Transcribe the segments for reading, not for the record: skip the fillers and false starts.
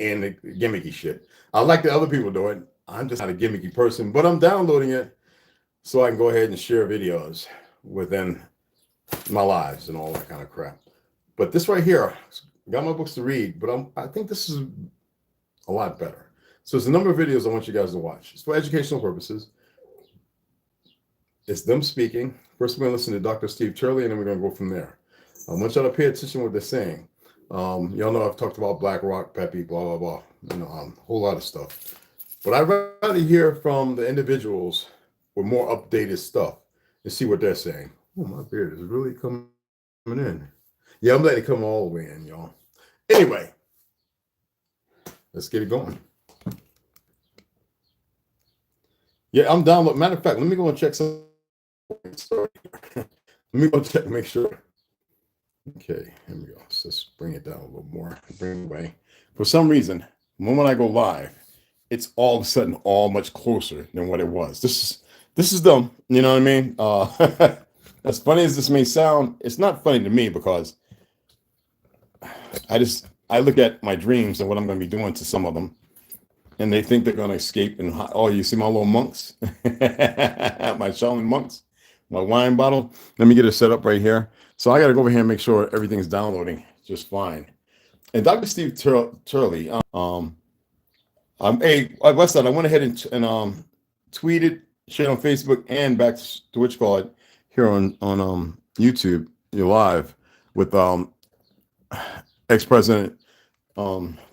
and the gimmicky shit. I like the other people do it. I'm just not a gimmicky person, but I'm downloading it so I can go ahead and share videos within my lives and all that kind of crap. But this right here, got my books to read, but I think this is a lot better. So there's a number of videos I want you guys to watch. It's for educational purposes. It's them speaking. First, we're going to listen to Dr. Steve Turley, and then we're going to go from there. I want y'all to pay attention to what they're saying. Y'all know I've talked about BlackRock, Pepe, blah, blah, blah. You know, a whole lot of stuff. But I'd rather hear from the individuals with more updated stuff and see what they're saying. Oh, my beard is really coming in. Yeah, I'm letting it come all the way in, y'all. Anyway, let's get it going. Yeah, I'm downloading. Matter of fact, let me go and check some. Let me go check, make sure. Okay, here we go. So let's bring it down a little more. Bring it away. For some reason, when I go live, it's all of a sudden all much closer than what it was. This is dumb. You know what I mean? As funny as this may sound, it's not funny to me because I look at my dreams and what I'm going to be doing to some of them, and they think they're going to escape. And oh, you see my little monks, my Shaolin monks, my wine bottle. Let me get it set up right here. So I got to go over here and make sure everything's downloading just fine. And Dr. Steve Turley, hey, what's that? I went ahead and tweeted, shared on Facebook, and back to which call it here on YouTube. You're live with ex-President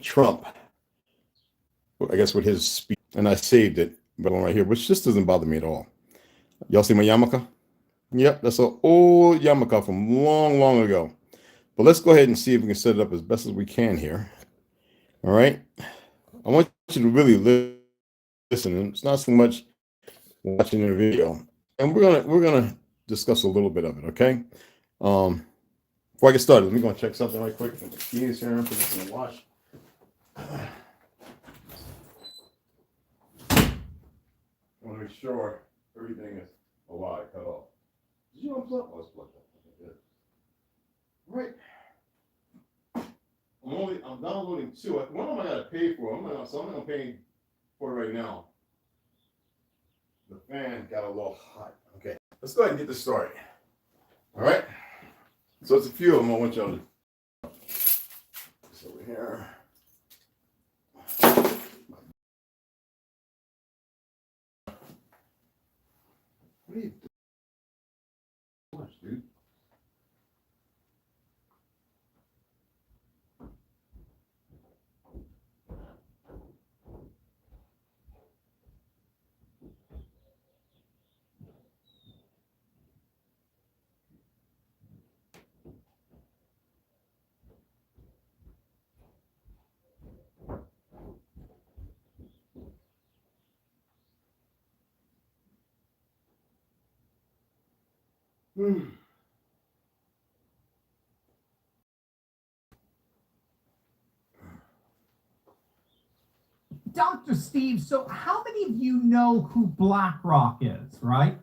Trump, I guess, with his speech, and I saved it, but right here, which just doesn't bother me at all. Y'all see my yarmulke? Yep, that's an old yarmulke from long, long ago. But let's go ahead and see if we can set it up as best as we can here. All right. I want you to really listen. It's not so much watching the video, and we're gonna discuss a little bit of it. Okay. Before I get started, let me go and check something right quick. The keys here, put this in the wash. I want to make sure everything is alive, cut off. Did you unplug? Oh, it's plugged up. Okay, good. Right. I'm downloading two. One of them I gotta pay for. So I'm gonna pay for it right now. The fan got a little hot. Okay, let's go ahead and get this started. All right. So it's a few of them I want y'all to. This over here. What are you doing? So much, dude. Dr. Steve, so how many of you know who BlackRock is, right?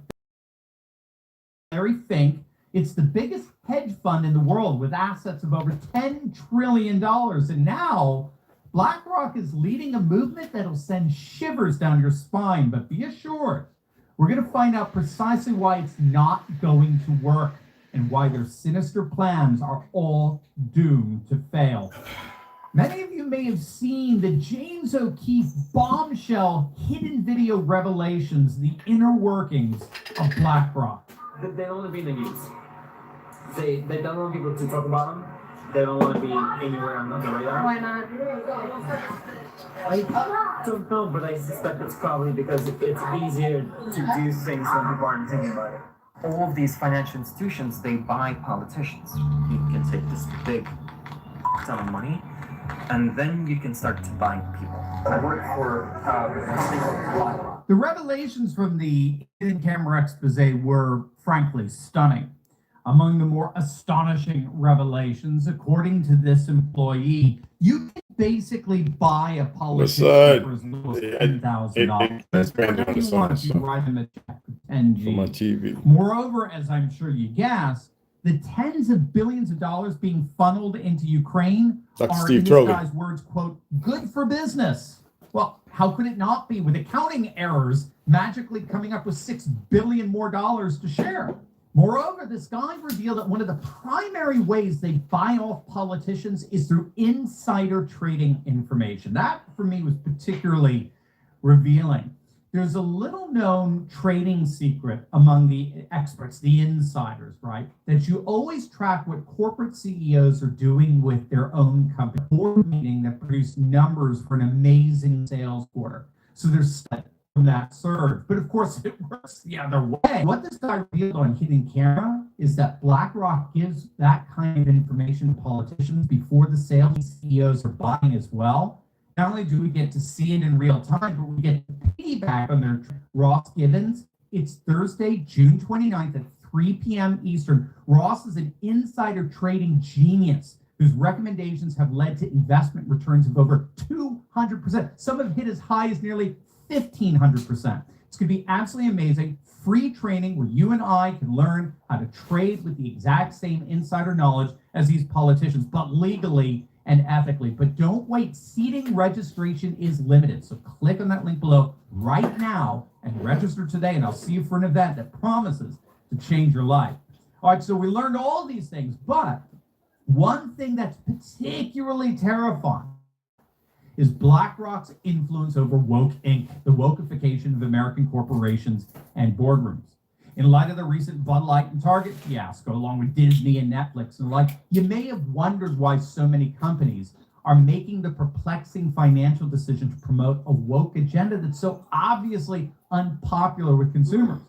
Larry Fink. It's the biggest hedge fund in the world with assets of over $10 trillion. And now BlackRock is leading a movement that'll send shivers down your spine. But be assured, we're going to find out precisely why it's not going to work and why their sinister plans are all doomed to fail. Many of you may have seen the James O'Keefe bombshell hidden video revelations, the inner workings of BlackRock. They don't want to be in the news. They don't want people to talk about them. They don't want to be anywhere on the radar. Why not? I don't know, but I suspect it's probably because it's easier to do things when people aren't thinking about it. All of these financial institutions, they buy politicians. You can take this big sum of money, and then you can start to buy people. I work for a company called BlackRock. The revelations from the hidden camera expose were frankly stunning. Among the more astonishing revelations, according to this employee, you can basically buy a politician for as little as $10,000. If you want to write him a check for 10G. For my TV. Moreover, as I'm sure you guessed, The tens of billions of dollars being funneled into Ukraine Dr. are, Steve in this Trogan. guy's words, quote, good for business. Well, how could it not be, with accounting errors magically coming up with $6 billion more to share? Moreover, this guy revealed that one of the primary ways they buy off politicians is through insider trading information. That, for me, was particularly revealing. There's a little known trading secret among the experts, the insiders, right? That you always track what corporate CEOs are doing with their own company, board meeting that produced numbers for an amazing sales quarter. So there's from that surge. But of course, it works the other way. What this guy revealed on hidden camera is that BlackRock gives that kind of information to politicians before the sale. CEOs are buying as well. Not only do we get to see it in real time, but we get to piggyback on their Ross Gibbons. It's Thursday, June 29th at 3 p.m. Eastern. Ross is an insider trading genius whose recommendations have led to investment returns of over 200%. Some have hit as high as nearly 1,500%. It's going to be absolutely amazing. Free training where you and I can learn how to trade with the exact same insider knowledge as these politicians, but legally and ethically. But don't wait. Seating registration is limited. So click on that link below right now and register today, and I'll see you for an event that promises to change your life. All right, so we learned all these things, but one thing that's particularly terrifying is BlackRock's influence over Woke Inc., the wokeification of American corporations and boardrooms. In light of the recent Bud Light and Target fiasco, along with Disney and Netflix and the like, you may have wondered why so many companies are making the perplexing financial decision to promote a woke agenda that's so obviously unpopular with consumers.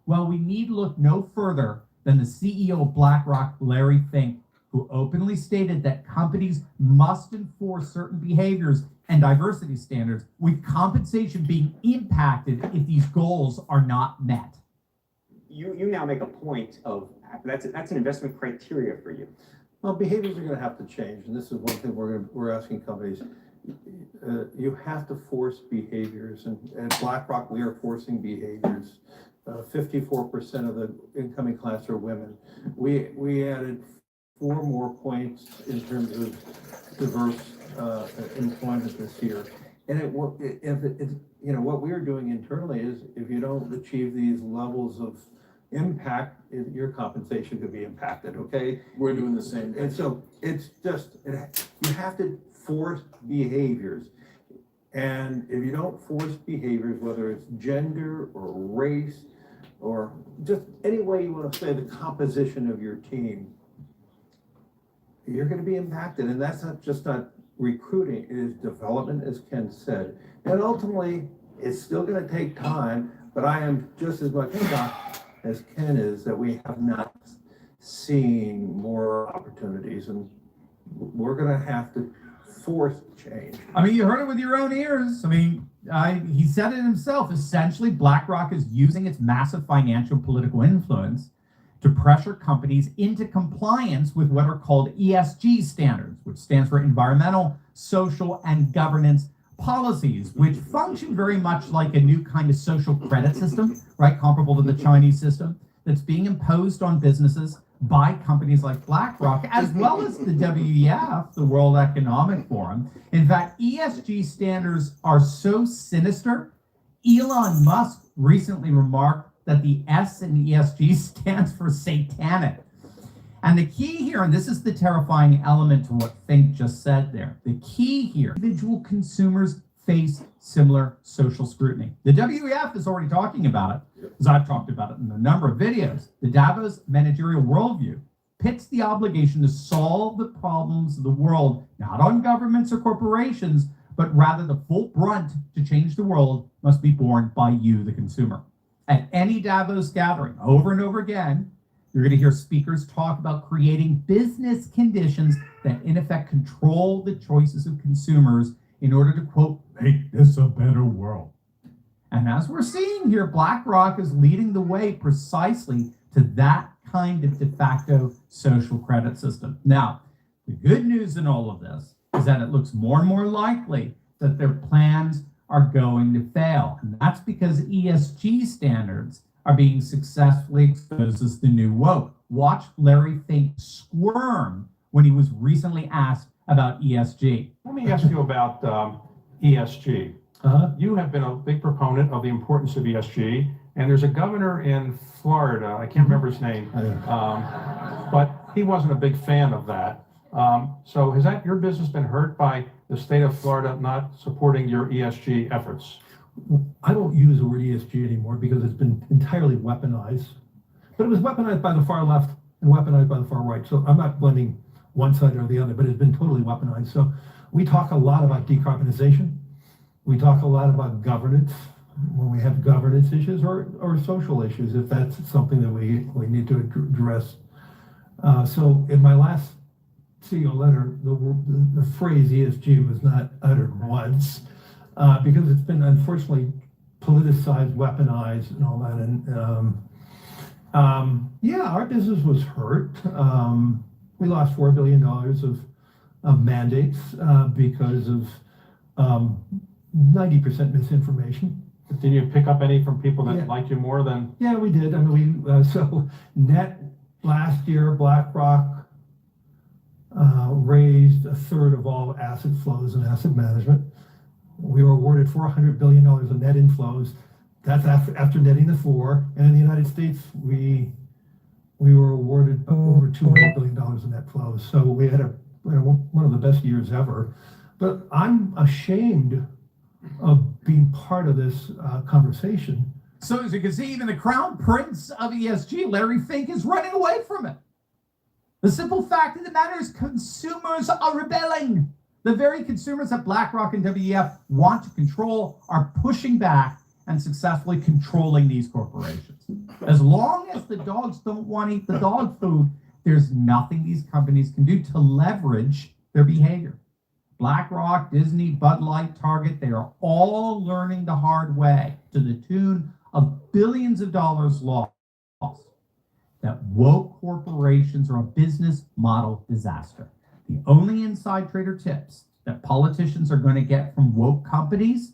Well, we need look no further than the CEO of BlackRock, Larry Fink, who openly stated that companies must enforce certain behaviors and diversity standards, with compensation being impacted if these goals are not met. You now make a point of that's an investment criteria for you. Well, behaviors are going to have to change, and this is one thing we're asking companies. You have to force behaviors, and at BlackRock we are forcing behaviors. 54% of the incoming class are women. We added 4 more points in terms of diverse employment this year. And what we're doing internally is, if you don't achieve these levels of impact, your compensation could be impacted. Okay, we're doing the same. And so it's just you have to force behaviors, and if you don't force behaviors, whether it's gender or race or just any way you want to say the composition of your team, you're going to be impacted. And that's not recruiting, it is development, as Ken said. And ultimately, it's still going to take time, but I am just as much shocked as Ken is that we have not seen more opportunities, and we're going to have to force change. I mean, you heard it with your own ears. I mean, he said it himself. Essentially, BlackRock is using its massive financial political influence to pressure companies into compliance with what are called ESG standards, which stands for environmental, social, and governance policies, which function very much like a new kind of social credit system, right, comparable to the Chinese system, that's being imposed on businesses by companies like BlackRock, as well as the WEF, the World Economic Forum. In fact, ESG standards are so sinister, Elon Musk recently remarked that the S in ESG stands for satanic. And the key here, and this is the terrifying element to what Fink just said there, the key here, individual consumers face similar social scrutiny. The WEF is already talking about it, as I've talked about it in a number of videos. The Davos managerial worldview pits the obligation to solve the problems of the world, not on governments or corporations, but rather the full brunt to change the world must be borne by you, the consumer. At any Davos gathering, over and over again, you're going to hear speakers talk about creating business conditions that in effect control the choices of consumers in order to, quote, make this a better world. And as we're seeing here, BlackRock is leading the way precisely to that kind of de facto social credit system. Now, the good news in all of this is that it looks more and more likely that their plans are going to fail. And that's because ESG standards are being successfully exposed as the new woke. watch Larry Fink squirm when he was recently asked about ESG. Let me ask you about ESG. You have been a big proponent of the importance of ESG, and there's a governor in Florida, I can't remember his name, but he wasn't a big fan of that. So has your business been hurt by the state of Florida not supporting your ESG efforts? I don't use the word ESG anymore because it's been entirely weaponized. But it was weaponized by the far left and weaponized by the far right. So I'm not blending one side or the other, but it's been totally weaponized. So we talk a lot about decarbonization. We talk a lot about governance when we have governance issues or social issues, if that's something that we need to address. So in my last CEO letter, the phrase ESG was not uttered once because it's been unfortunately politicized, weaponized, and all that. And yeah, our business was hurt. We lost $4 billion of mandates because of 90% misinformation. Did you pick up any from people that liked you more than? Yeah, we did. I mean, so net last year, BlackRock raised a third of all asset flows in asset management. We were awarded $400 billion of net inflows. That's after netting the four. And in the United States, we were awarded over $200 billion in net flows. So we had one of the best years ever. But I'm ashamed of being part of this conversation. So as you can see, even the crown prince of ESG, Larry Fink, is running away from it. The simple fact of the matter is consumers are rebelling. The very consumers that BlackRock and WEF want to control are pushing back and successfully controlling these corporations. As long as the dogs don't want to eat the dog food, there's nothing these companies can do to leverage their behavior. BlackRock, Disney, Bud Light, Target, they are all learning the hard way to the tune of billions of dollars lost. That woke corporations are a business model disaster. The only inside trader tips that politicians are going to get from woke companies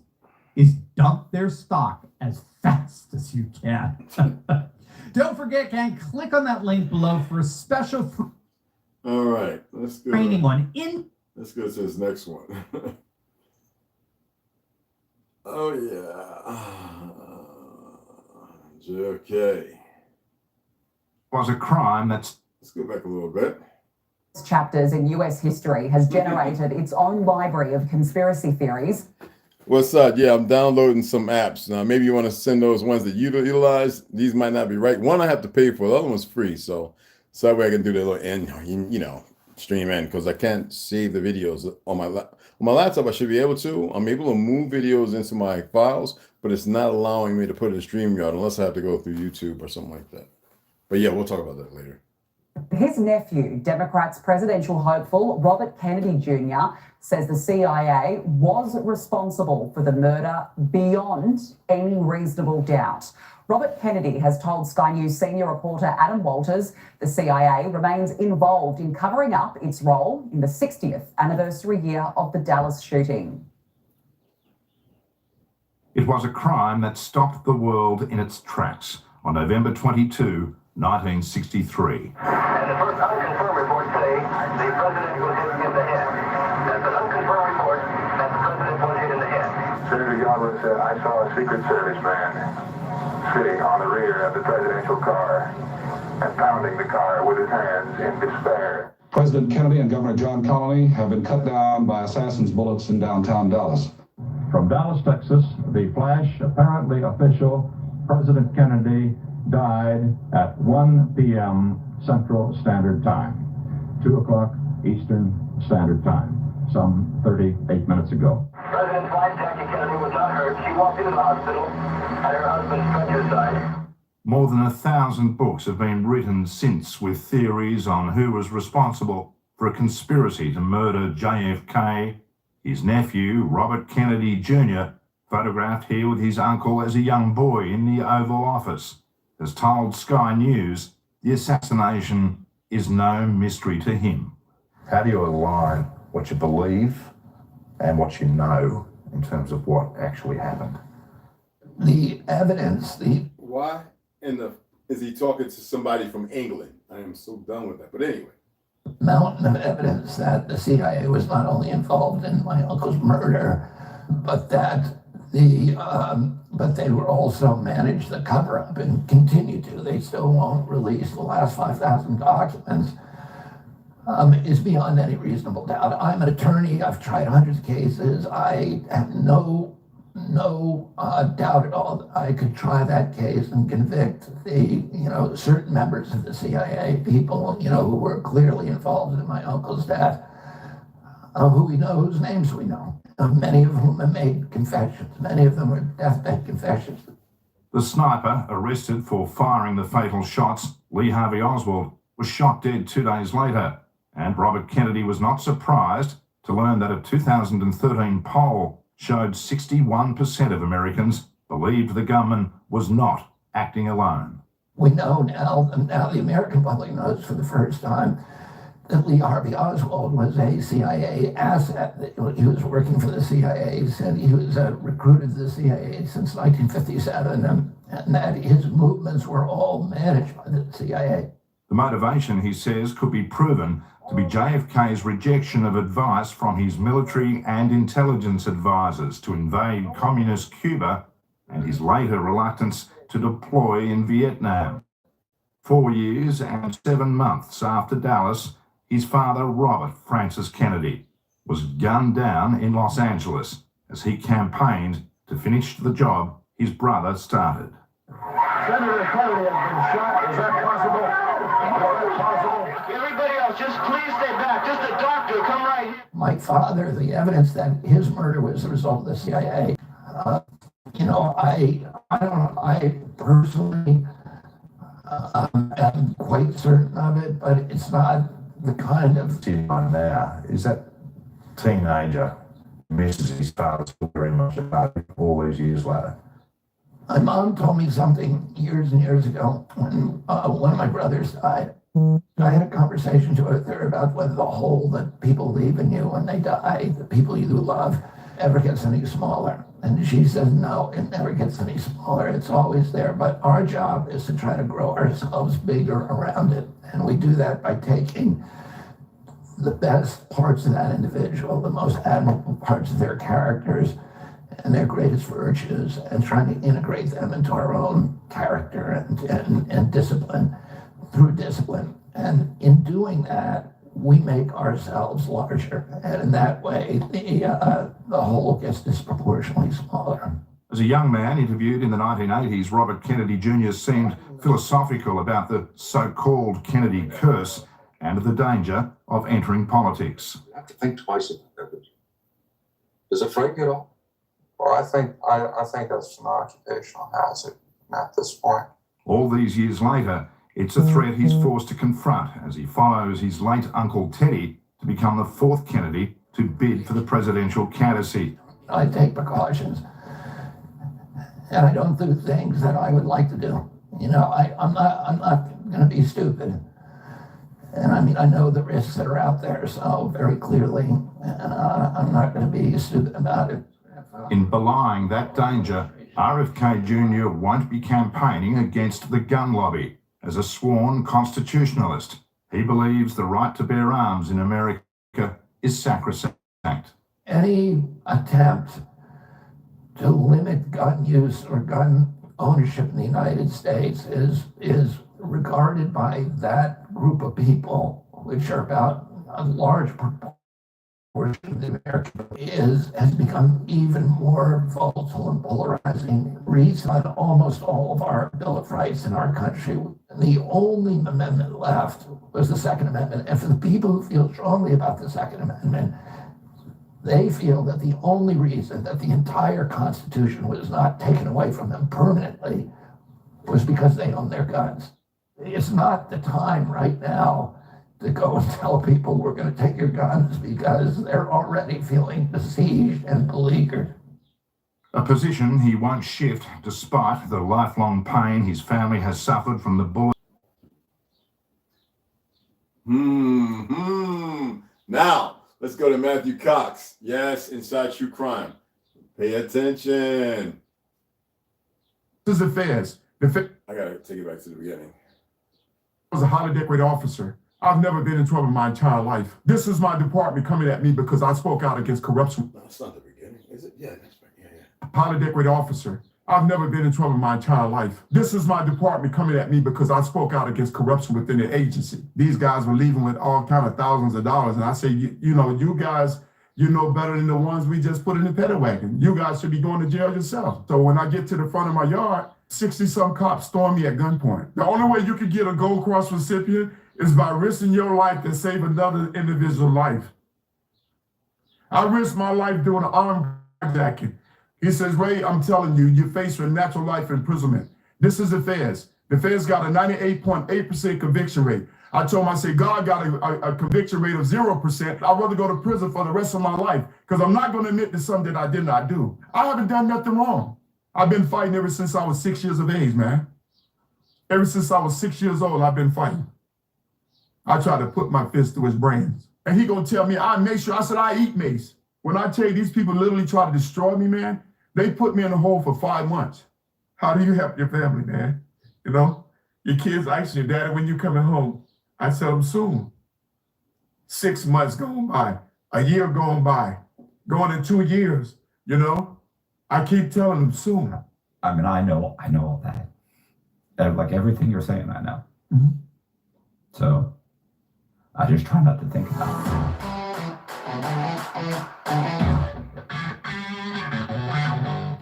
is dump their stock as fast as you can. Don't forget, click on that link below for a special All right, let's go. training on Let's go to this next one. Oh yeah, JFK. Was a crime that's... Let's go back a little bit. Chapters in US history has generated its own library of conspiracy theories. What's up? Yeah, I'm downloading some apps. Now, maybe you want to send those ones that you utilize. These might not be right. One I have to pay for. The other one's free. So that way I can do the little end, stream in, because I can't save the videos on my laptop. I should be able to. I'm able to move videos into my files, but it's not allowing me to put it in StreamYard unless I have to go through YouTube or something like that. But yeah, we'll talk about that later. His nephew, Democrats presidential hopeful Robert Kennedy Jr., says the CIA was responsible for the murder beyond any reasonable doubt. Robert Kennedy has told Sky News senior reporter Adam Walters the CIA remains involved in covering up its role in the 60th anniversary year of the Dallas shooting. It was a crime that stopped the world in its tracks on November 22, 1963. And the first unconfirmed reports say the president was hit in the head. That's an unconfirmed report that the president was hit in the head. Senator Godwin said, I saw a Secret Service man sitting on the rear of the presidential car and pounding the car with his hands in despair. President Kennedy and Governor John Connally have been cut down by assassins' bullets in downtown Dallas. From Dallas, Texas, the flash, apparently official, President Kennedy died at 1 p.m. Central Standard Time, 2 o'clock Eastern Standard Time, some 38 minutes ago. President's wife, Jackie Kennedy, was not hurt. She walked into the hospital at her husband's stretcher side. More than 1,000 books have been written since with theories on who was responsible for a conspiracy to murder JFK. His nephew, Robert Kennedy Jr., photographed here with his uncle as a young boy in the Oval Office, has told Sky News the assassination is no mystery to him. How do you align what you believe and what you know in terms of what actually happened? The evidence, Why is he talking to somebody from England? I am so done with that. But anyway. Mountain of evidence that the CIA was not only involved in my uncle's murder, but that but they were also managed the cover-up and continue to. They still won't release the last 5,000 documents. Is beyond any reasonable doubt. I'm an attorney. I've tried hundreds of cases. I have no doubt at all that I could try that case and convict the certain members of the CIA, people who were clearly involved in my uncle's death, who we know, whose names we know, many of whom have made confessions. Many of them were deathbed confessions. The sniper arrested for firing the fatal shots, Lee Harvey Oswald, was shot dead 2 days later, and Robert Kennedy was not surprised to learn that a 2013 poll showed 61% of Americans believed the gunman was not acting alone. We know now the American public knows for the first time that Lee Harvey Oswald was a CIA asset. He was working for the CIA, and he was recruited to the CIA since 1957, and that his movements were all managed by the CIA. The motivation, he says, could be proven to be JFK's rejection of advice from his military and intelligence advisors to invade communist Cuba and his later reluctance to deploy in Vietnam. 4 years and 7 months after Dallas, his father, Robert Francis Kennedy, was gunned down in Los Angeles as he campaigned to finish the job his brother started. Senator Kennedy has been shot. Is that possible? Is that possible? Everybody else, just please stay back. Just a doctor, come right here. My father, the evidence that his murder was the result of the CIA. I personally am quite certain of it, but it's not the kind of... Now, is that teenager misses his father still very much about it all these years later? My mom told me something years and years ago when one of my brothers died. I had a conversation with her about whether the hole that people leave in you when they die, the people you love, ever gets any smaller. And she said, no, it never gets any smaller. It's always there. But our job is to try to grow ourselves bigger around it. And we do that by taking the best parts of that individual, the most admirable parts of their characters and their greatest virtues, and trying to integrate them into our own character and discipline through discipline. And in doing that, we make ourselves larger. And in that way, the whole gets disproportionately smaller. As a young man interviewed in the 1980s, Robert Kennedy Jr. seemed philosophical about the so-called Kennedy curse and the danger of entering politics. You have to think twice about that. Does it frighten you at all? Well, I think that's an occupational hazard at this point. All these years later, it's a threat he's forced to confront as he follows his late uncle Teddy to become the fourth Kennedy to bid for the presidential candidacy. I take precautions, and I don't do things that I would like to do. I'm not going to be stupid. And I mean, I know the risks that are out there so very clearly, and I'm not going to be stupid about it. In belying that danger, RFK Jr. won't be campaigning against the gun lobby. As a sworn constitutionalist, he believes the right to bear arms in America is sacrosanct. Any attempt to limit gun use or gun ownership in the United States is regarded by that group of people, which are about a large proportion of the American, has become even more volatile and polarizing. Reads on almost all of our Bill of Rights in our country. The only amendment left was the Second Amendment. And for the people who feel strongly about the Second Amendment, they feel that the only reason that the entire Constitution was not taken away from them permanently was because they own their guns. It's not the time right now to go and tell people we're going to take your guns because they're already feeling besieged and beleaguered. A position he won't shift despite the lifelong pain his family has suffered from the bullet. Now, let's go to Matthew Cox. Yes, Inside True Crime. Pay attention. This is affairs. I got to take it back to the beginning. I was a highly decorated officer. I've never been in trouble in my entire life. This is my department coming at me because I spoke out against corruption. No, it's not the beginning, is it? Yeah, that's right. Yeah. Highly decorated officer. I've never been in trouble in my entire life. This is my department coming at me because I spoke out against corruption within the agency. These guys were leaving with all kind of thousands of dollars. And I say, you know, you guys, you know better than the ones we just put in the paddy wagon. You guys should be going to jail yourself. So when I get to the front of my yard, 60-some cops storm me at gunpoint. The only way you could get a Gold Cross recipient is by risking your life to save another individual's life. I risked my life doing an armed carjacking. He says, Ray, I'm telling you, you're faced with natural life imprisonment. This is the feds. The feds got a 98.8% conviction rate. I told him, I said, God got a conviction rate of 0%. I'd rather go to prison for the rest of my life because I'm not going to admit to something that I did not do. I haven't done nothing wrong. I've been fighting ever since I was 6 years of age, man. Ever since I was 6 years old, I've been fighting. I tried to put my fist through his brains. And he gonna tell me, I make sure, I said, I eat mace. When I tell you these people literally try to destroy me, man, they put me in a hole for 5 months. How do you help your family, man? You know, your kids ask you, Daddy, when you coming home? I tell them soon. 6 months going by, a year going by, going in 2 years, you know? I keep telling them soon. I mean, I know all that. Like everything you're saying, I know. Mm-hmm. So I just try not to think about it.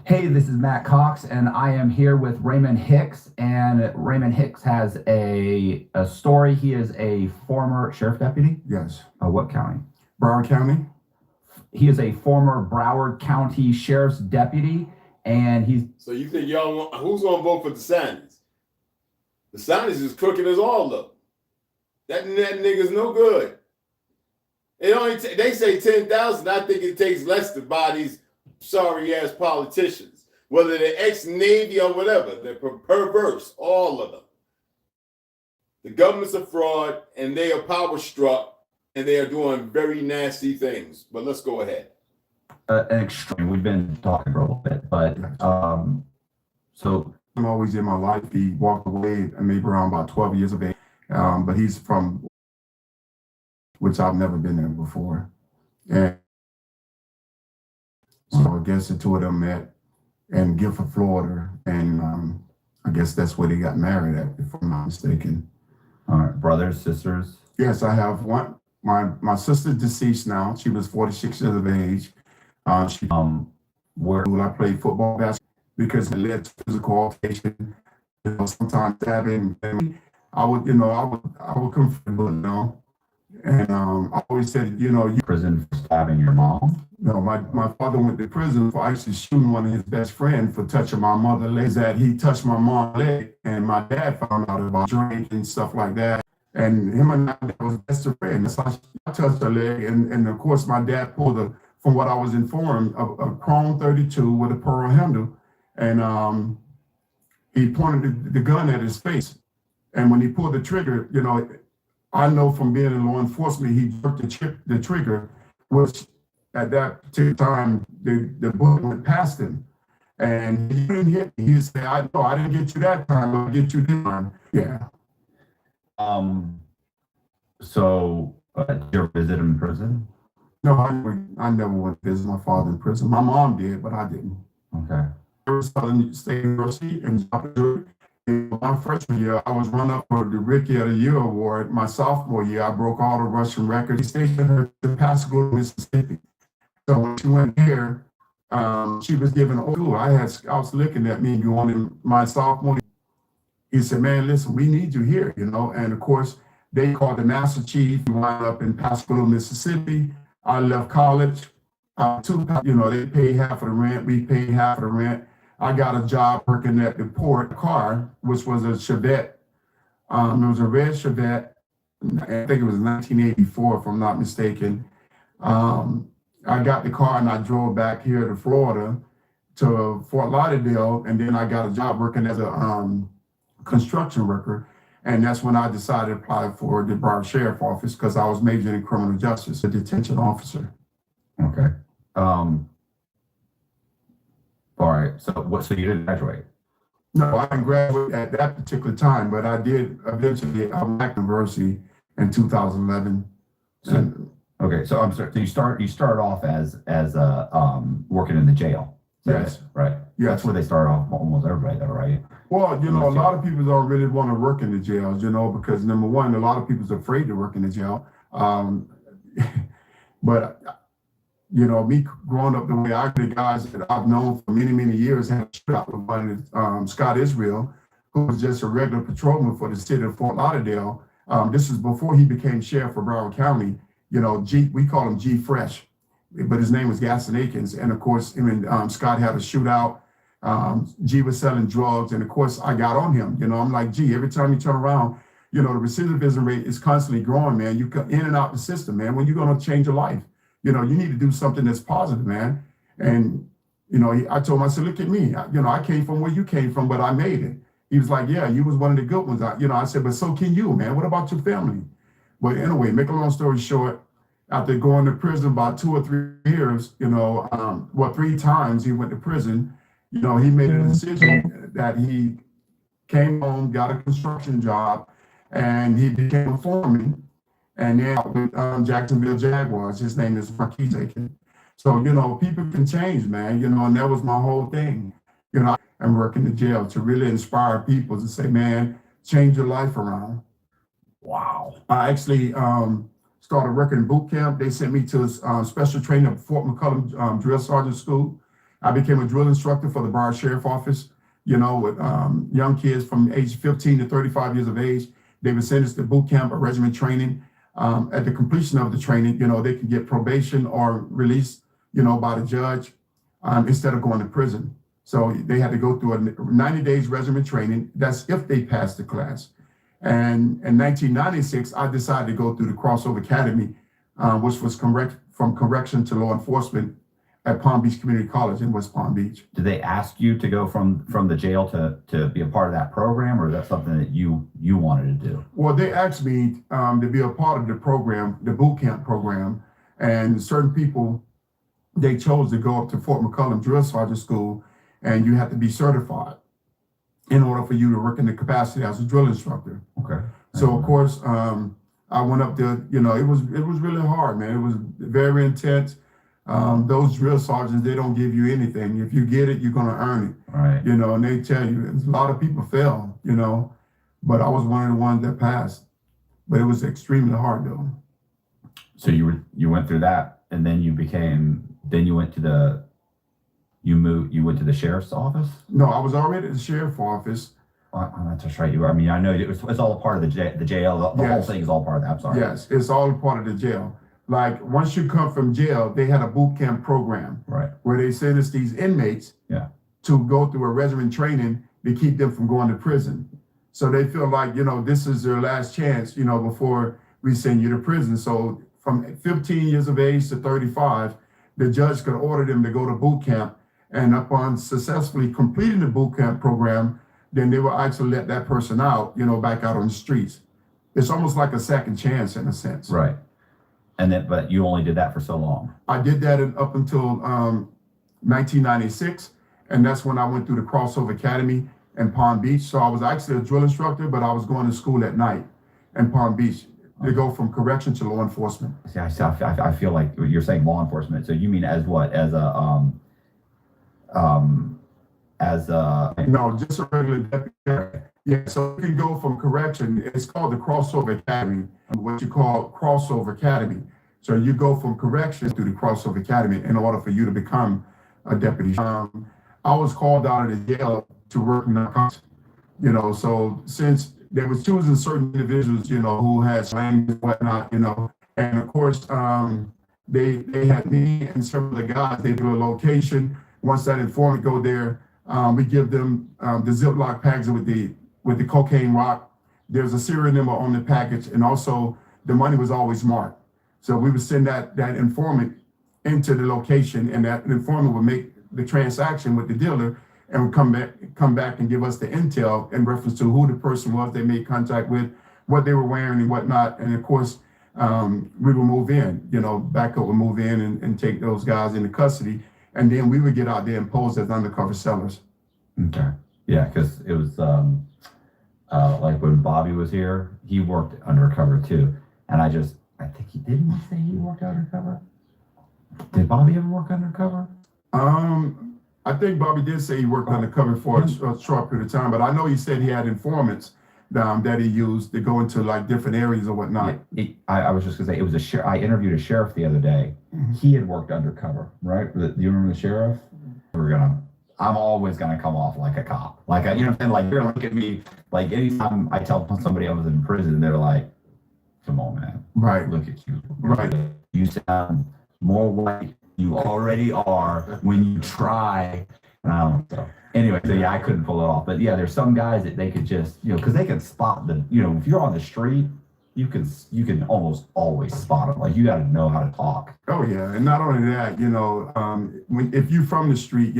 Hey, this is Matt Cox, and I am here with Raymond Hicks. And Raymond Hicks has a story. He is a former sheriff deputy. Yes. What county? Broward County. He is a former Broward County sheriff's deputy, and he's. So you think y'all want, who's gonna vote for the Sanders? The Sanders is crooked as all of them. That nigga's no good. It only they say 10,000. I think it takes less to buy these sorry ass politicians, whether they're ex-Navy or whatever. They're perverse, all of them. The government's a fraud, and they are power struck. And they are doing very nasty things. But let's go ahead. An extreme. We've been talking for a little bit, but so I'm always in my life. He walked away maybe around about 12 years of age. But he's from, which I've never been there before. And so I guess the two of them met in Guilford, Florida. And I guess that's where they got married at, if I'm not mistaken. All right, brothers, sisters? Yes, I have one. My sister's deceased now. She was 46 years of age. Where I played football, basketball, because it led to physical altercation. You know, sometimes stabbing. I would comfortable, you know. And I always said, you know, you prison for stabbing your mom. No, my father went to prison for actually shooting one of his best friends for touching my mother's leg. That he touched my mom's leg, and my dad found out about drink and stuff like that. And him and I was best friends. So I touched her leg, and of course my dad pulled from what I was informed, a chrome 32 with a pearl handle, and he pointed the gun at his face. And when he pulled the trigger, you know, I know from being in law enforcement, he jerked the trigger, which at that particular time the bullet went past him, and he didn't hit me. He said, "I know I didn't get you that time, I'll get you this time." Yeah. So did you ever visit him in prison? No, I never went to visit my father in prison. My mom did, but I didn't. Okay. Southern State University in Georgia. In my freshman year, I was run up for the Rookie of the Year award. My sophomore year, I broke all the Russian records. He stationed her to Pascagoula, Mississippi. So when she went here, she was given a tour. I was looking at me going in my sophomore year. He said, "Man, listen, we need you here," you know. And of course, they called the master chief. We wound up in Pascagoula, Mississippi. I left college. They paid half of the rent. We paid half of the rent. I got a job working at the port car, which was a Chevette. It was a red Chevette. I think it was 1984, if I'm not mistaken. I got the car and I drove back here to Florida, to Fort Lauderdale, and then I got a job working as a construction worker. And that's when I decided to apply for the Broward Sheriff Office because I was majoring in criminal justice, a detention officer. Okay. All right. So you didn't graduate? No, I didn't graduate at that particular time, but I did eventually. I went to university in 2011. Okay, so I'm sorry. So you start off as working in the jail. Yes. Right. Yes. That's where they start off. Almost everybody, though, right? Well, a lot of people don't really want to work in the jails, because number one, a lot of people's afraid to work in the jail. But me growing up the way I did, guys that I've known for many, many years had a shootout with one, Scott Israel, who was just a regular patrolman for the city of Fort Lauderdale. This is before he became sheriff for Broward County. We call him G Fresh, but his name was Gaston Akins. And of course, him and Scott had a shootout. G was selling drugs, and of course I got on him. I'm like, G, every time you turn around, the recidivism rate is constantly growing, man. You come in and out the system, man. When you're gonna change your life, you need to do something that's positive, man. And I told him, I said, look at me. I came from where you came from, but I made it. He was like, yeah, you was one of the good ones. I said, but so can you, man. What about your family? But anyway, make a long story short, after going to prison about 2 or 3 years, 3 times he went to prison. He made a decision that he came home, got a construction job, and he became a foreman. And then with Jacksonville Jaguars, his name is Marquise Aiken. So, people can change, man, and that was my whole thing. I'm working the jail to really inspire people to say, man, change your life around. Wow. I actually started working in boot camp. They sent me to special training at Fort McCullum Drill Sergeant School. I became a drill instructor for the Broward Sheriff Office, with young kids from age 15 to 35 years of age. They would send us to boot camp or regiment training. At the completion of the training, they can get probation or release, by the judge instead of going to prison. So they had to go through a 90 days regiment training. That's if they passed the class. And in 1996, I decided to go through the Crossover Academy, which was from correction to law enforcement at Palm Beach Community College in West Palm Beach. Did they ask you to go from the jail to be a part of that program, or is that something that you wanted to do? Well, they asked me to be a part of the program, the boot camp program, and certain people, they chose to go up to Fort McCullum Drill Sergeant School, and you have to be certified in order for you to work in the capacity as a drill instructor. Okay. So of course, I went up there. It was really hard, man. It was very intense. Those drill sergeants, they don't give you anything. If you get it, you're gonna earn it. Right. And they tell you. A lot of people fail. But I was one of the ones that passed. But it was extremely hard though. So you went through that, and then you went to the sheriff's office? No, I was already at the sheriff's office. That's right. I know it's all a part of the jail. The whole thing is all part of that. I'm sorry. Yes, it's all a part of the jail. Like once you come from jail, they had a boot camp program, right, where they send us these inmates, to go through a regiment training to keep them from going to prison. So they feel like this is their last chance, before we send you to prison. So from 15 years of age to 35, the judge could order them to go to boot camp, and upon successfully completing the boot camp program, then they will actually let that person out, back out on the streets. It's almost like a second chance in a sense. Right. But you only did that for so long. I did that up until 1996, and that's when I went through the Crossover Academy in Palm Beach. So I was actually a drill instructor, but I was going to school at night in Palm Beach to go from correction to law enforcement. See, I feel like you're saying law enforcement. So you mean as what? As a No, just a regular deputy. Yeah, so you can go from correction. It's called the Crossover Academy, what you call Crossover Academy. So you go from correction to the Crossover Academy in order for you to become a deputy. I was called out of the jail to work in narcotics. So since they was choosing certain individuals, who had slang and whatnot, and of course, they had me and several of the guys. They do a location. Once that informant go there, we give them the Ziploc package with the cocaine rock. There's a serial number on the package, and also the money was always marked. So we would send that informant into the location, and that informant would make the transaction with the dealer, and would come back and give us the intel in reference to who the person was they made contact with, what they were wearing and whatnot. And of course, we would move in, backup would move in and take those guys into custody. And then we would get out there and pose as undercover sellers. Okay. Yeah, because it was like when Bobby was here, he worked undercover too. And I think he didn't say he worked undercover. Did Bobby ever work undercover? I think Bobby did say he worked undercover for a short period of time, but I know he said he had informants that he used to go into like different areas or whatnot. I was just gonna say it was I interviewed a sheriff the other day. He had worked undercover, right? Do you remember the sheriff? I'm always gonna come off like a cop. Like you know what I'm saying? Like you're gonna look at me like anytime I tell somebody I was in prison, they're like, come on, man. Right. Look at you. Right. You sound more white you already are when you try. So anyway, so yeah, I couldn't pull it off. But yeah, there's some guys that they could just, because they can spot if you're on the street, you can almost always spot them. Like you got to know how to talk. Oh yeah, and not only that, if you're from the street,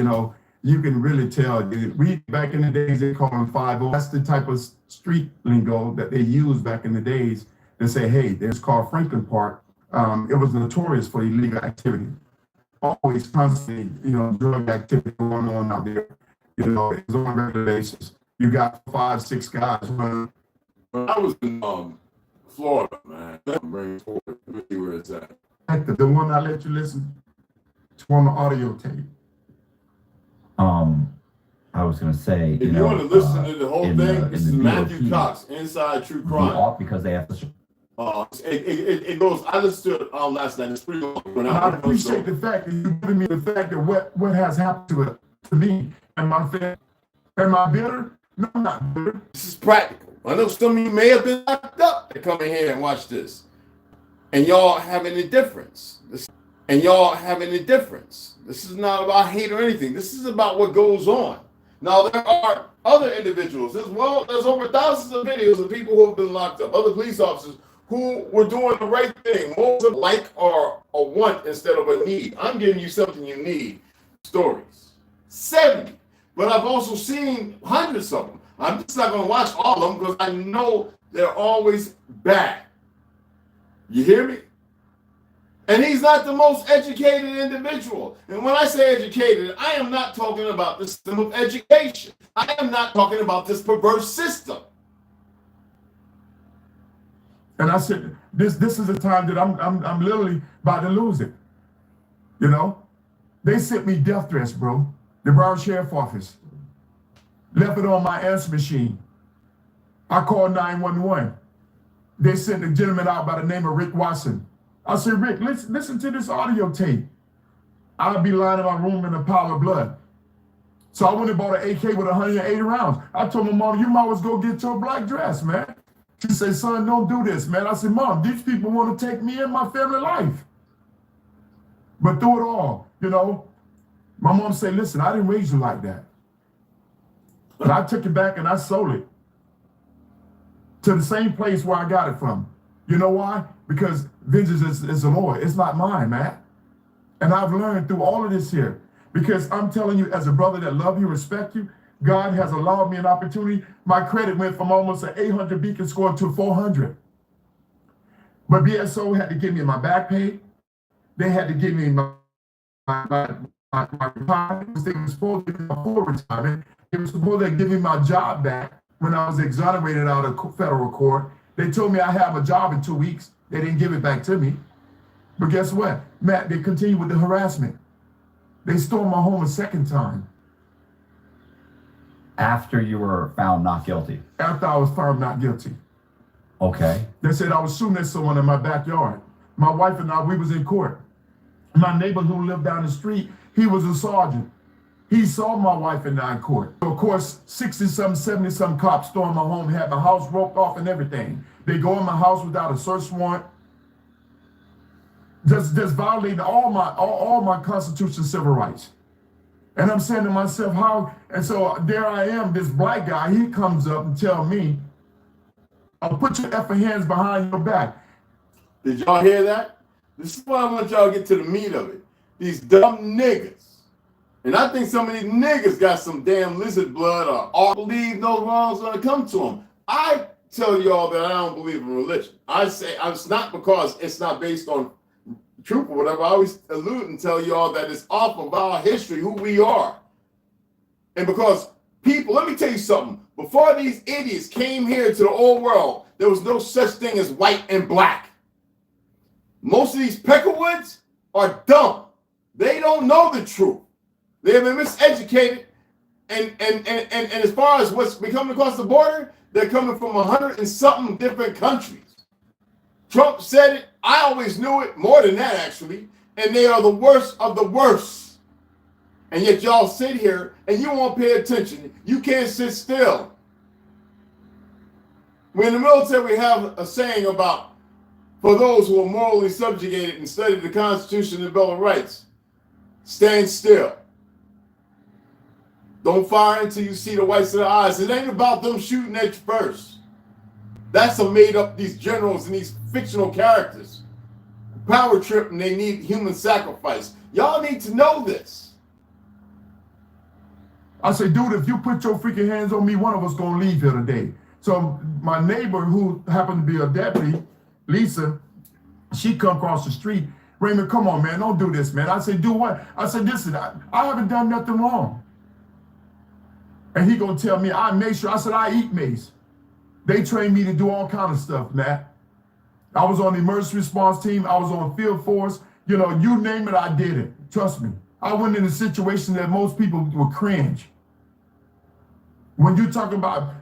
you can really tell. We back in the days they call them 5-0. That's the type of street lingo that they used back in the days to say, hey, there's called Franklin Park. It was notorious for illegal activity. Always constantly, drug activity going on out there. It's on a regular basis. You got 5, 6 guys. When I was in Florida, man, bring it forward. Let me see where it's at. The one I let you listen to on the audio tape. I was gonna say, if you want to listen to the whole thing, this is Matthew Cox, Inside True Crime. Because they have to. It goes. I listened to it last night. It's pretty long. I appreciate the fact that you're giving me the fact that what has happened to me and my family. Am I bitter? No, I'm not bitter. This is practical. I know some of you may have been locked up to come in here and watch this, and y'all having a difference. This is not about hate or anything. This is about what goes on. Now there are other individuals as well. There's over thousands of videos of people who have been locked up. Other police officers who were doing the right thing, more of a like or a want instead of a need. I'm giving you something you need. Stories. 70. But I've also seen hundreds of them. I'm just not going to watch all of them because I know they're always bad. You hear me? And he's not the most educated individual. And when I say educated, I am not talking about the system of education. I am not talking about this perverse system. And I said, this is a time that I'm literally about to lose it. They sent me death threats, bro. The Broward Sheriff Office left it on my answer machine. I called 911. They sent a gentleman out by the name of Rick Watson. I said, Rick, listen to this audio tape. I'll be lying in my room in a pile of blood. So I went and bought an AK with 180 rounds. I told my mom, you might as well go get your black dress, man. She said, son, don't do this, man. I said, Mom, these people want to take me and my family life. But through it all, my mom said, listen, I didn't raise you like that. But I took it back and I sold it to the same place where I got it from. You know why? Because vengeance is the Lord. It's not mine, man. And I've learned through all of this here, because I'm telling you, as a brother that love you, respect you, God has allowed me an opportunity. My credit went from almost an 800 beacon score to 400. But BSO had to give me my back pay. They had to give me my retirement. They were supposed to give me my full retirement. They were supposed to give me my job back when I was exonerated out of federal court. They told me I have a job in 2 weeks. They didn't give it back to me. But guess what? Matt, they continued with the harassment. They stormed my home a second time. After you were found not guilty? After I was found not guilty. Okay. They said I was shooting at someone in my backyard. My wife and I, we was in court. My neighbor who lived down the street, he was a sergeant. He saw my wife and I in court. So of course, 60-some, 70-some cops stormed my home, had my house roped off and everything. They go in my house without a search warrant. Just violating all my constitutional civil rights. And I'm saying to myself, how? And so there I am, this black guy, he comes up and tell me, I'll put your effing hands behind your back. Did y'all hear that? This is why I want y'all to get to the meat of it. These dumb niggas. And I think some of these niggas got some damn lizard blood or all believe no wrong's gonna come to them. I tell y'all that I don't believe in religion. I say it's not because it's not based on truth or whatever. I always allude and tell y'all that it's off of our history, who we are. And because People, let me tell you something. Before these idiots came here to the old world, there was no such thing as white and black. Most of these Peckerwoods are dumb. They don't know the truth. They have been miseducated. And as far as what's been coming across the border, they're coming from 100 and something different countries. Trump said it. I always knew it, more than that actually. And they are the worst of the worst. And yet y'all sit here and you won't pay attention. You can't sit still. When in the military we have a saying about, for those who are morally subjugated and study the Constitution and the Bill of Rights, stand still. Don't fire until you see the whites of the eyes. It ain't about them shooting at you first. That's a made up, these generals and these fictional characters. Power trip, and they need human sacrifice. Y'all need to know this. I say, dude, if you put your freaking hands on me, one of us gonna leave here today. So my neighbor, who happened to be a deputy, Lisa, she come across the street. Raymond, come on, man, don't do this, man. I said, do what? I said, listen, I haven't done nothing wrong. And he gonna tell me, I make sure. I said, I eat mace. They trained me to do all kind of stuff, Matt. I was on the emergency response team. I was on field force. You know, you name it, I did it. Trust me. I went in a situation that most people would cringe. When you talk about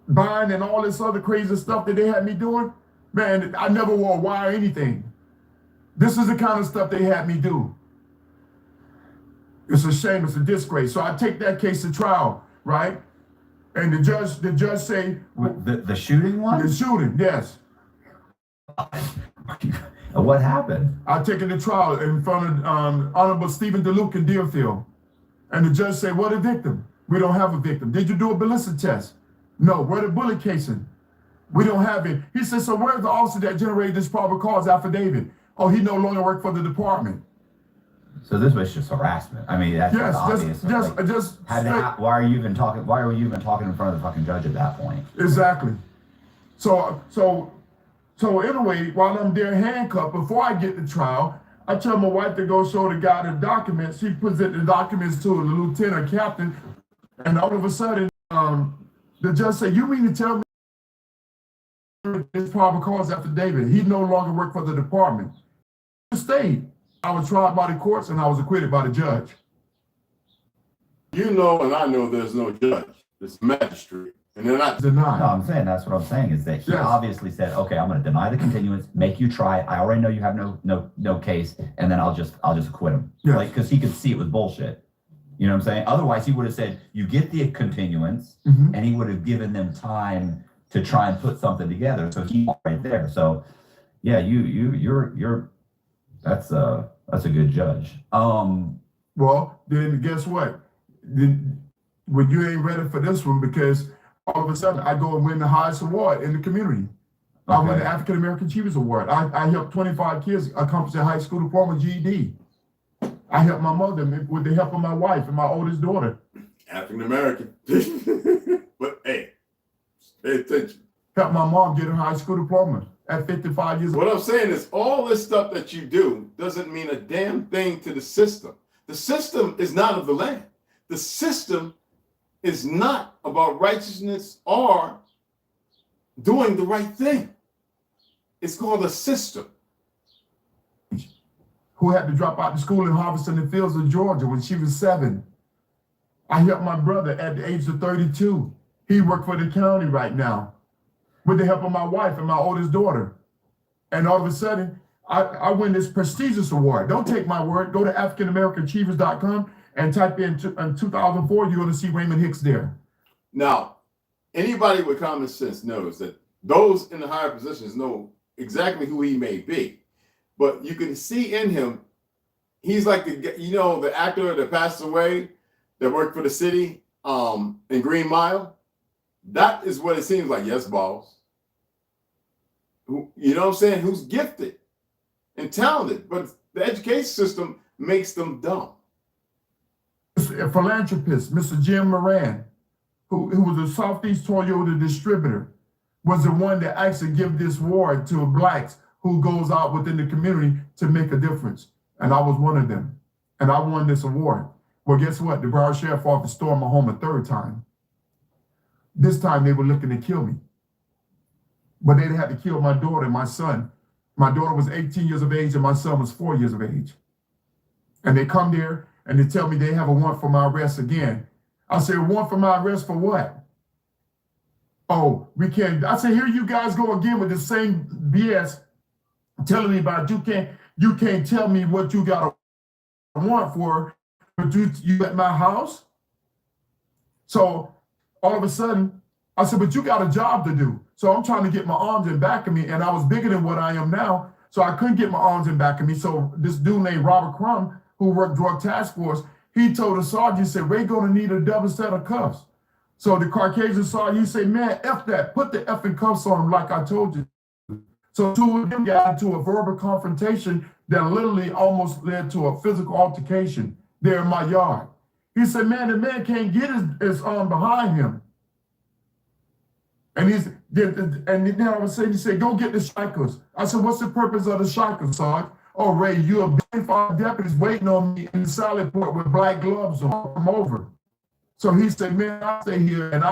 buying and all this other crazy stuff that they had me doing, man, I never wore a wire or anything. This is the kind of stuff they had me do. It's a shame, it's a disgrace. So I take that case to trial, right? And the judge say the shooting one? The shooting, yes. What happened? I take it to trial in front of Honorable Stephen DeLuke in Deerfield. And the judge say, what a victim? We don't have a victim. Did you do a ballistic test? No. Where the bullet casing? We don't have it. He said, so where's the officer that generated this probable cause affidavit? Oh, he no longer worked for the department. So this was just harassment. I mean, that's yes, obvious. Why are you even talking? Why were you even talking in front of the fucking judge at that point? Exactly. So anyway, while I'm there handcuffed, before I get to trial, I tell my wife to go show the guy the documents. She presents the documents to the lieutenant captain, and all of a sudden, the judge said, "You mean to tell me this probable cause affidavit? He no longer worked for the department." Stayed. I was tried by the courts and I was acquitted by the judge. You know, and I know there's no judge. It's magistrate. And they're not denied. No, I'm saying that's what I'm saying is that he obviously said, okay, I'm going to deny the continuance, make you try it. I already know you have no case, and then I'll just acquit him. Yes. Like, because he could see it was bullshit. You know what I'm saying? Otherwise, he would have said, you get the continuance, and he would have given them time to try and put something together. So he's right there. So yeah, you're that's a good judge. Well, then guess what? When you ain't ready for this one, because all of a sudden I go and win the highest award in the community. I won the African American Achievers Award. I helped 25 kids accomplish their high school diploma GED. I helped my mother with the help of my wife and my oldest daughter. African American. But hey, pay attention. Helped my mom get her high school diploma at 55 years old. What I'm saying is all this stuff that you do doesn't mean a damn thing to the system. The system is not of the land. The system is not about righteousness or doing the right thing. It's called a system. Who had to drop out of school and harvest in the fields of Georgia when she was 7. I helped my brother at the age of 32. He worked for the county right now with the help of my wife and my oldest daughter. And all of a sudden, I win this prestigious award. Don't take my word. Go to AfricanAmericanAchievers.com and type in 2004. You're going to see Raymond Hicks there. Now, anybody with common sense knows that those in the higher positions know exactly who he may be. But you can see in him, he's like the actor that passed away that worked for the city in Green Mile. That is what it seems like. Yes, boss. You know what I'm saying? Who's gifted and talented, but the education system makes them dumb. A philanthropist, Mr. Jim Moran, who was a Southeast Toyota distributor, was the one that actually gave this award to blacks who goes out within the community to make a difference. And I was one of them. And I won this award. Well, guess what? The Broward Sheriff Office stormed my home a third time. This time they were looking to kill me. But they had to kill my daughter and my son. My daughter was 18 years of age and my son was 4 years of age. And they come there and they tell me they have a warrant for my arrest again. I said, warrant for my arrest for what? Oh, we can't. I said, here you guys go again with the same BS telling me about you can't tell me what you got a warrant for, but you at my house? So all of a sudden, I said, but you got a job to do. So I'm trying to get my arms in back of me, and I was bigger than what I am now, so I couldn't get my arms in back of me. So this dude named Robert Crumb, who worked drug task force, he told the sergeant, he said, we're gonna need a double set of cuffs. So the Caucasian sergeant, he said, man, F that, put the effing cuffs on him like I told you. So two of them got into a verbal confrontation that literally almost led to a physical altercation there in my yard. He said, man, the man can't get his arm behind him. And then all of a sudden he said, go get the shackles. I said, what's the purpose of the shackles, Sarge? Oh, Ray, you're a 5 deputies waiting on me in the salad port with black gloves on. Come over. So he said, man, I stay here, and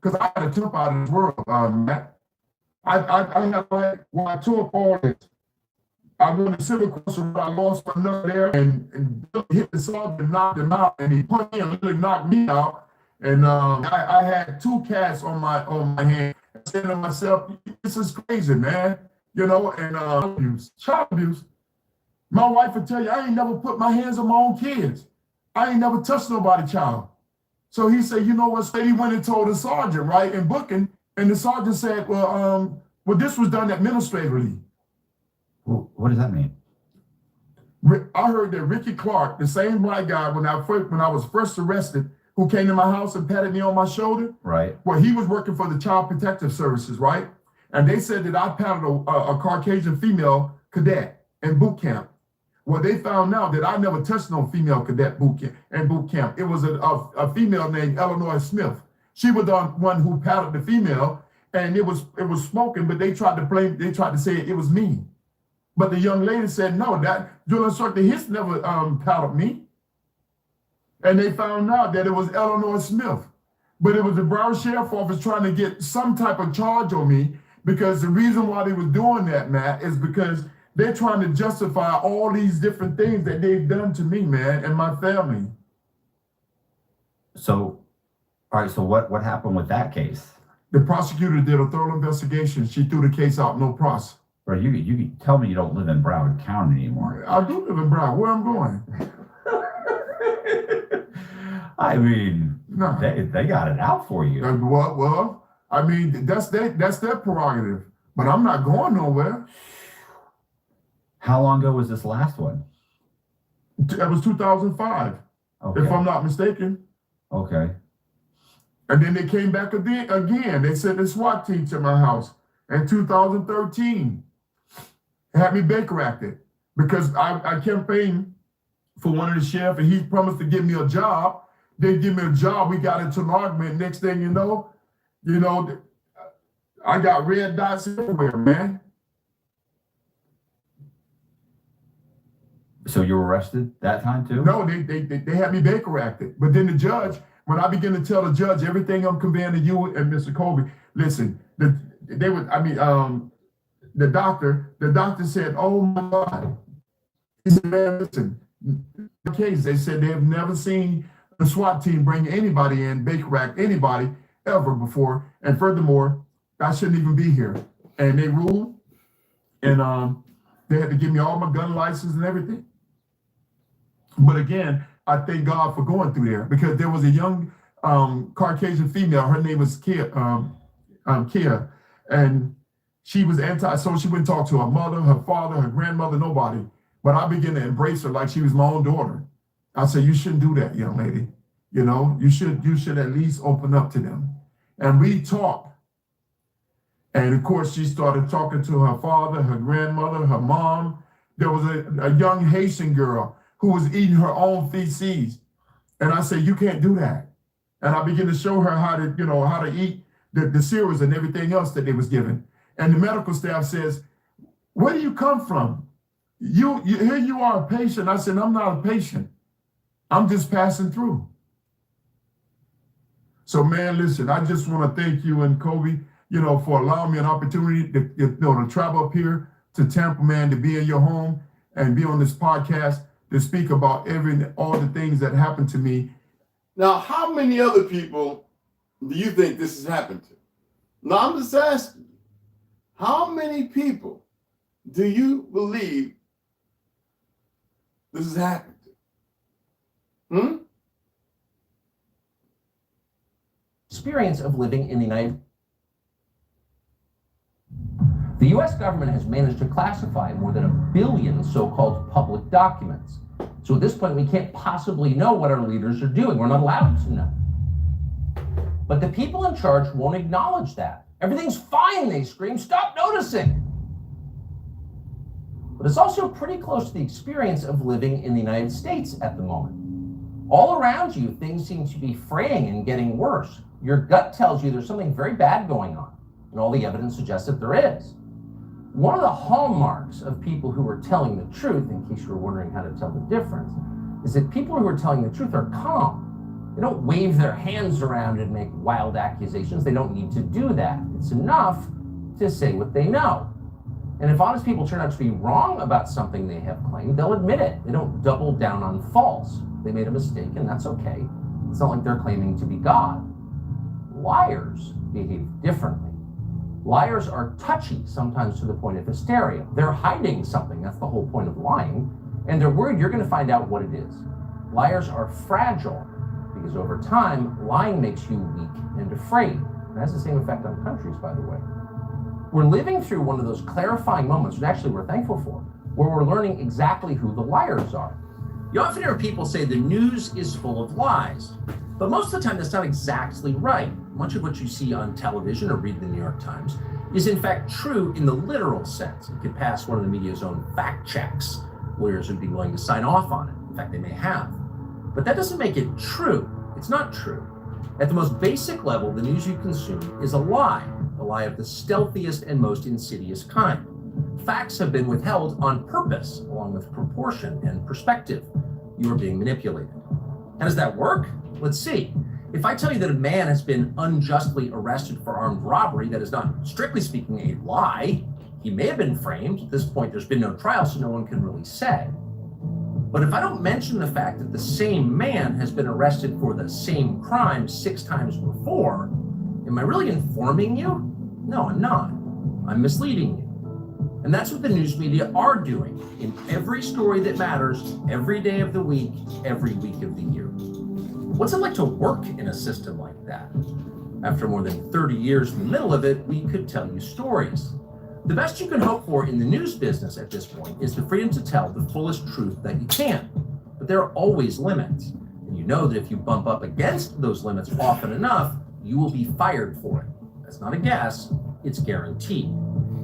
because I had a temp out of this world, Matt. I had when I took all this, I went to civil course where I lost my nut there and hit the sergeant and knocked him out, and he put me and literally knocked me out. And I had 2 cats on my hand. I said to myself, this is crazy, man. You know, and child abuse. My wife would tell you, I ain't never put my hands on my own kids. I ain't never touched nobody's child. So he said, you know what, State? He went and told the sergeant, right, in booking, and the sergeant said, well, this was done administratively. Well, what does that mean? I heard that Ricky Clark, the same black guy when I was first arrested, who came to my house and patted me on my shoulder. Right. Well, he was working for the Child Protective Services, right? And they said that I patted a Caucasian female cadet in boot camp. Well, they found out that I never touched no female cadet boot camp. It was a female named Eleanor Smith. She was the one who patted the female, and it was smoking, but they tried to say it was me. But the young lady said, no, that drill instructor Hitz never patted me. And they found out that it was Eleanor Smith. But it was the Broward Sheriff Office trying to get some type of charge on me, because the reason why they was doing that, Matt, is because they're trying to justify all these different things that they've done to me, man, and my family. So, all right, so what happened with that case? The prosecutor did a thorough investigation. She threw the case out, no process. Bro, you tell me you don't live in Broward County anymore. I do live in Broward. Where I'm going? I mean, no. They got it out for you. Well, I mean, that's their prerogative. But I'm not going nowhere. How long ago was this last one? That was 2005, if I'm not mistaken. Okay. And then they came back again. They sent the SWAT team to my house in 2013. Had me Baker acted because I campaigned for one of the sheriff, and he promised to give me a job. They give me a job. We got into an argument. Next thing you know, I got red dots everywhere, man. So you were arrested that time too? No, they had me Baker acted. But then the judge, when I began to tell the judge everything I'm conveying to you and Mr. Colby, listen, the doctor said, oh my God. He said, man, listen, the case, they said they have never seen the SWAT team bring anybody in, Baker act anybody ever before. And furthermore, I shouldn't even be here. And they ruled, and they had to give me all my gun license and everything. But again, I thank God for going through there, because there was a young Caucasian female. Her name was Kia, and she was so she wouldn't talk to her mother, her father, her grandmother, nobody. But I began to embrace her like she was my own daughter. I said, you shouldn't do that, young lady. You know, you should at least open up to them. And we talked. And of course, she started talking to her father, her grandmother, her mom. There was a young Haitian girl who was eating her own feces. And I said, you can't do that. And I began to show her how to eat the cereals and everything else that they was given. And the medical staff says, where do you come from? Here you are a patient. I said, I'm not a patient. I'm just passing through. So man, listen, I just want to thank you and Kobe, for allowing me an opportunity to travel up here to Tampa, man, to be in your home and be on this podcast to speak about all the things that happened to me. Now, how many other people do you think this has happened to? Now, I'm just asking you, how many people do you believe this has happened to? Experience of living in the United States. The U.S. government has managed to classify more than 1 billion so-called public documents. So at this point, we can't possibly know what our leaders are doing. We're not allowed to know. But the people in charge won't acknowledge that. Everything's fine, they scream. Stop noticing. But it's also pretty close to the experience of living in the United States at the moment. All around you, things seem to be fraying and getting worse. Your gut tells you there's something very bad going on, and all the evidence suggests that there is. One of the hallmarks of people who are telling the truth, in case you're wondering how to tell the difference, is that people who are telling the truth are calm. They don't wave their hands around and make wild accusations. They don't need to do that. It's enough to say what they know. And if honest people turn out to be wrong about something they have claimed, they'll admit it. They don't double down on false. They made a mistake, and that's okay. It's not like they're claiming to be God. Liars behave differently. Liars are touchy, sometimes to the point of hysteria. They're hiding something. That's the whole point of lying. And they're worried you're going to find out what it is. Liars are fragile because over time, lying makes you weak and afraid. It has the same effect on countries, by the way. We're living through one of those clarifying moments, which actually we're thankful for, where we're learning exactly who the liars are. You often hear people say the news is full of lies, but most of the time that's not exactly right. Much of what you see on television or read the New York Times is in fact true in the literal sense. It could pass one of the media's own fact checks. Lawyers would be willing to sign off on it. In fact, they may have. But that doesn't make it true. It's not true. At the most basic level, the news you consume is a lie of the stealthiest and most insidious kind. Facts have been withheld on purpose, along with proportion and perspective. You are being manipulated. How does that work? Let's see. If I tell you that a man has been unjustly arrested for armed robbery, that is not, strictly speaking, a lie. He may have been framed. At this point, there's been no trial, so no one can really say. But if I don't mention the fact that the same man has been arrested for the same crime 6 times before, am I really informing you? No, I'm not. I'm misleading you. And that's what the news media are doing in every story that matters, every day of the week, every week of the year. What's it like to work in a system like that? After more than 30 years in the middle of it, we could tell you stories. The best you can hope for in the news business at this point is the freedom to tell the fullest truth that you can. But there are always limits. And you know that if you bump up against those limits often enough, you will be fired for it. That's not a guess, it's guaranteed.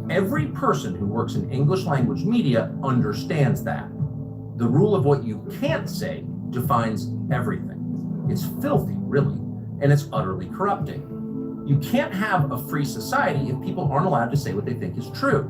Every person who works in English language media understands that. The rule of what you can't say defines everything. It's filthy, really, and it's utterly corrupting. You can't have a free society if people aren't allowed to say what they think is true.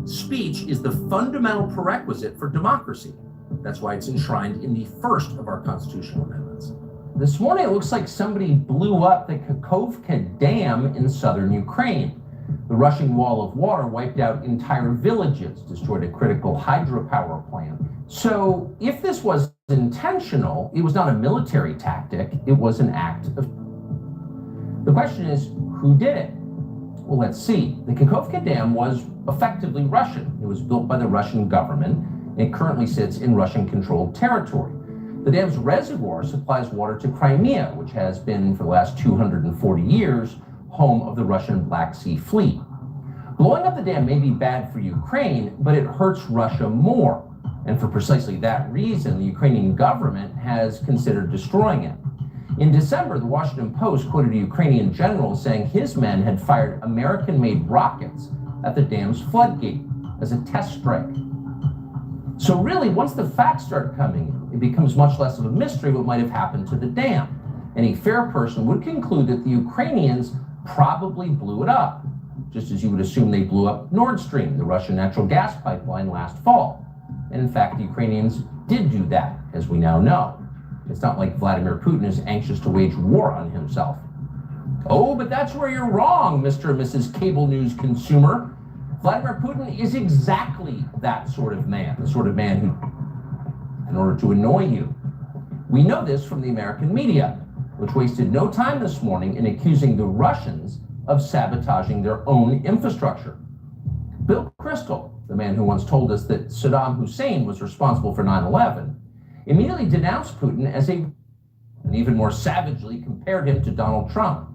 Speech is the fundamental prerequisite for democracy. That's why it's enshrined in the first of our constitutional amendments. This morning, it looks like somebody blew up the Kakhovka Dam in southern Ukraine. The rushing wall of water wiped out entire villages, destroyed a critical hydropower plant. So if this was intentional, it was not a military tactic, it was an act of... The question is, who did it? Well, let's see. The Kakhovka Dam was effectively Russian. It was built by the Russian government. It currently sits in Russian-controlled territory. The dam's reservoir supplies water to Crimea, which has been, for the last 240 years, home of the Russian Black Sea Fleet. Blowing up the dam may be bad for Ukraine, but it hurts Russia more. And for precisely that reason, the Ukrainian government has considered destroying it. In December, the Washington Post quoted a Ukrainian general saying his men had fired American-made rockets at the dam's floodgate as a test strike. So really, once the facts start coming in, it becomes much less of a mystery what might have happened to the dam. Any fair person would conclude that the Ukrainians probably blew it up, just as you would assume they blew up Nord Stream, the Russian natural gas pipeline, last fall. And in fact, the Ukrainians did do that, as we now know. It's not like Vladimir Putin is anxious to wage war on himself. Oh, but that's where you're wrong, Mr. and Mrs. Cable News consumer. Vladimir Putin is exactly that sort of man, the sort of man who, in order to annoy you. We know this from the American media, which wasted no time this morning in accusing the Russians of sabotaging their own infrastructure. Bill Kristol, the man who once told us that Saddam Hussein was responsible for 9/11, immediately denounced Putin as and even more savagely compared him to Donald Trump.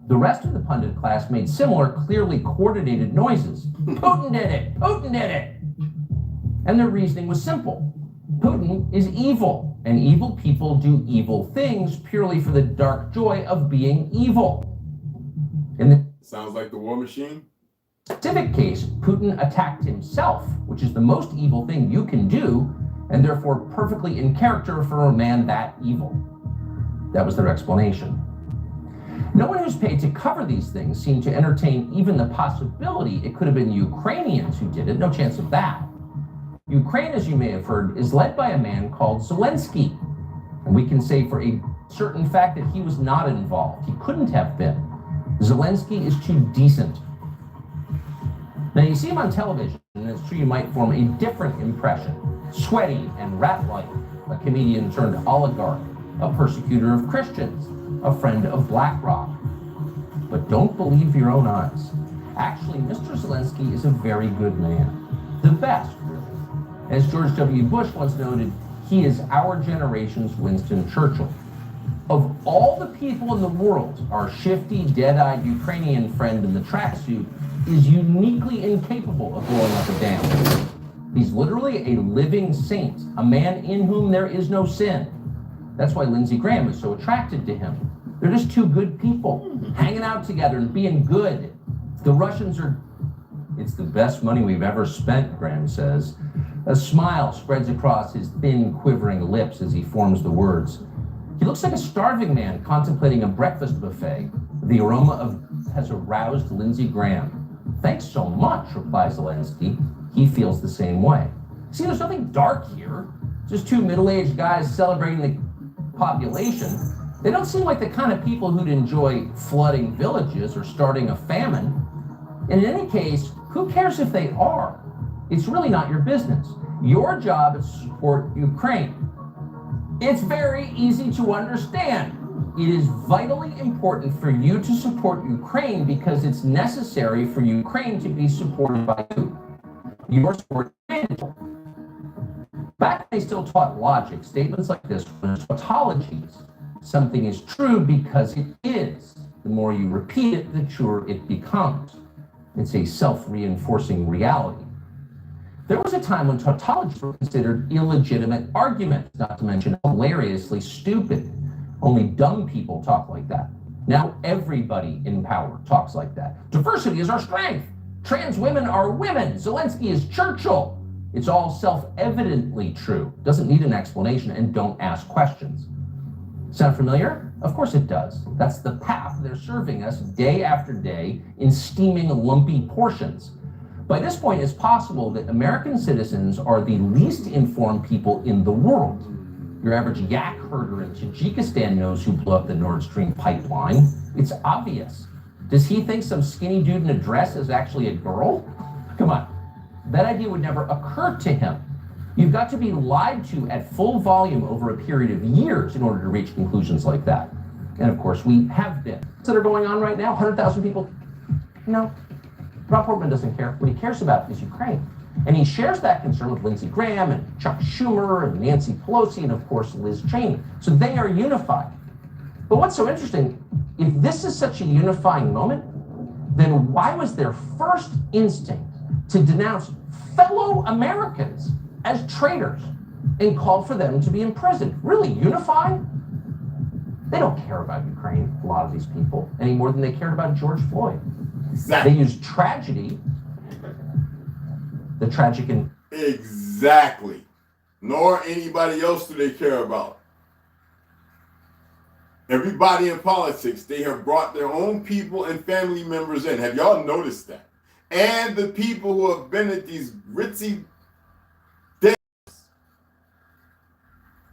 The rest of the pundit class made similar, clearly coordinated noises. Putin did it! Putin did it! And their reasoning was simple. Putin is evil, and evil people do evil things purely for the dark joy of being evil. In the Sounds like the war machine. specific case, Putin attacked himself, which is the most evil thing you can do, and therefore perfectly in character for a man that evil. That was their explanation. No one who's paid to cover these things seemed to entertain even the possibility it could have been Ukrainians who did it. No chance of that. Ukraine, as you may have heard, is led by a man called Zelensky. And we can say for a certain fact that he was not involved. He couldn't have been. Zelensky is too decent. Now you see him on television, and it's true you might form a different impression. Sweaty and rat-like, a comedian turned oligarch, a persecutor of Christians, a friend of BlackRock. But don't believe your own eyes. Actually, Mr. Zelensky is a very good man. The best, really. As George W. Bush once noted, he is our generation's Winston Churchill. Of all the people in the world, our shifty, dead-eyed Ukrainian friend in the tracksuit is uniquely incapable of blowing up a dam. He's literally a living saint, a man in whom there is no sin. That's why Lindsey Graham is so attracted to him. They're just two good people, hanging out together and being good. The Russians are... It's the best money we've ever spent, Graham says. A smile spreads across his thin, quivering lips as he forms the words. He looks like a starving man contemplating a breakfast buffet. The aroma has aroused Lindsey Graham. Thanks so much, replies Zelensky. He feels the same way. See, there's nothing dark here. Just two middle-aged guys celebrating the population. They don't seem like the kind of people who'd enjoy flooding villages or starting a famine. And in any case, who cares if they are? It's really not your business. Your job is to support Ukraine. It's very easy to understand. It is vitally important for you to support Ukraine because it's necessary for Ukraine to be supported by you. Your support is mandatory. Back when they still taught logic, statements like this were tautologies. Something is true because it is. The more you repeat it, the truer it becomes. It's a self-reinforcing reality. There was a time when tautologies were considered illegitimate arguments, not to mention hilariously stupid. Only dumb people talk like that. Now everybody in power talks like that. Diversity is our strength. Trans women are women. Zelensky is Churchill. It's all self-evidently true. Doesn't need an explanation, and don't ask questions. Sound familiar? Of course it does. That's the path they're serving us day after day in steaming, lumpy portions. By this point, it's possible that American citizens are the least informed people in the world. Your average yak herder in Tajikistan knows who blew up the Nord Stream pipeline. It's obvious. Does he think some skinny dude in a dress is actually a girl? Come on. That idea would never occur to him. You've got to be lied to at full volume over a period of years in order to reach conclusions like that. And of course, we have been. That are going on right now, 100,000 people. No, Rob Portman doesn't care. What he cares about is Ukraine. And he shares that concern with Lindsey Graham and Chuck Schumer and Nancy Pelosi and, of course, Liz Cheney. So they are unified. But what's so interesting, if this is such a unifying moment, then why was their first instinct to denounce fellow Americans as traitors and call for them to be imprisoned? Really unified? They don't care about Ukraine, a lot of these people, any more than they cared about George Floyd. Exactly. They use tragedy, the tragic and... Exactly. Nor anybody else do they care about. Everybody in politics, they have brought their own people and family members in. Have y'all noticed that? And the people who have been at these ritzy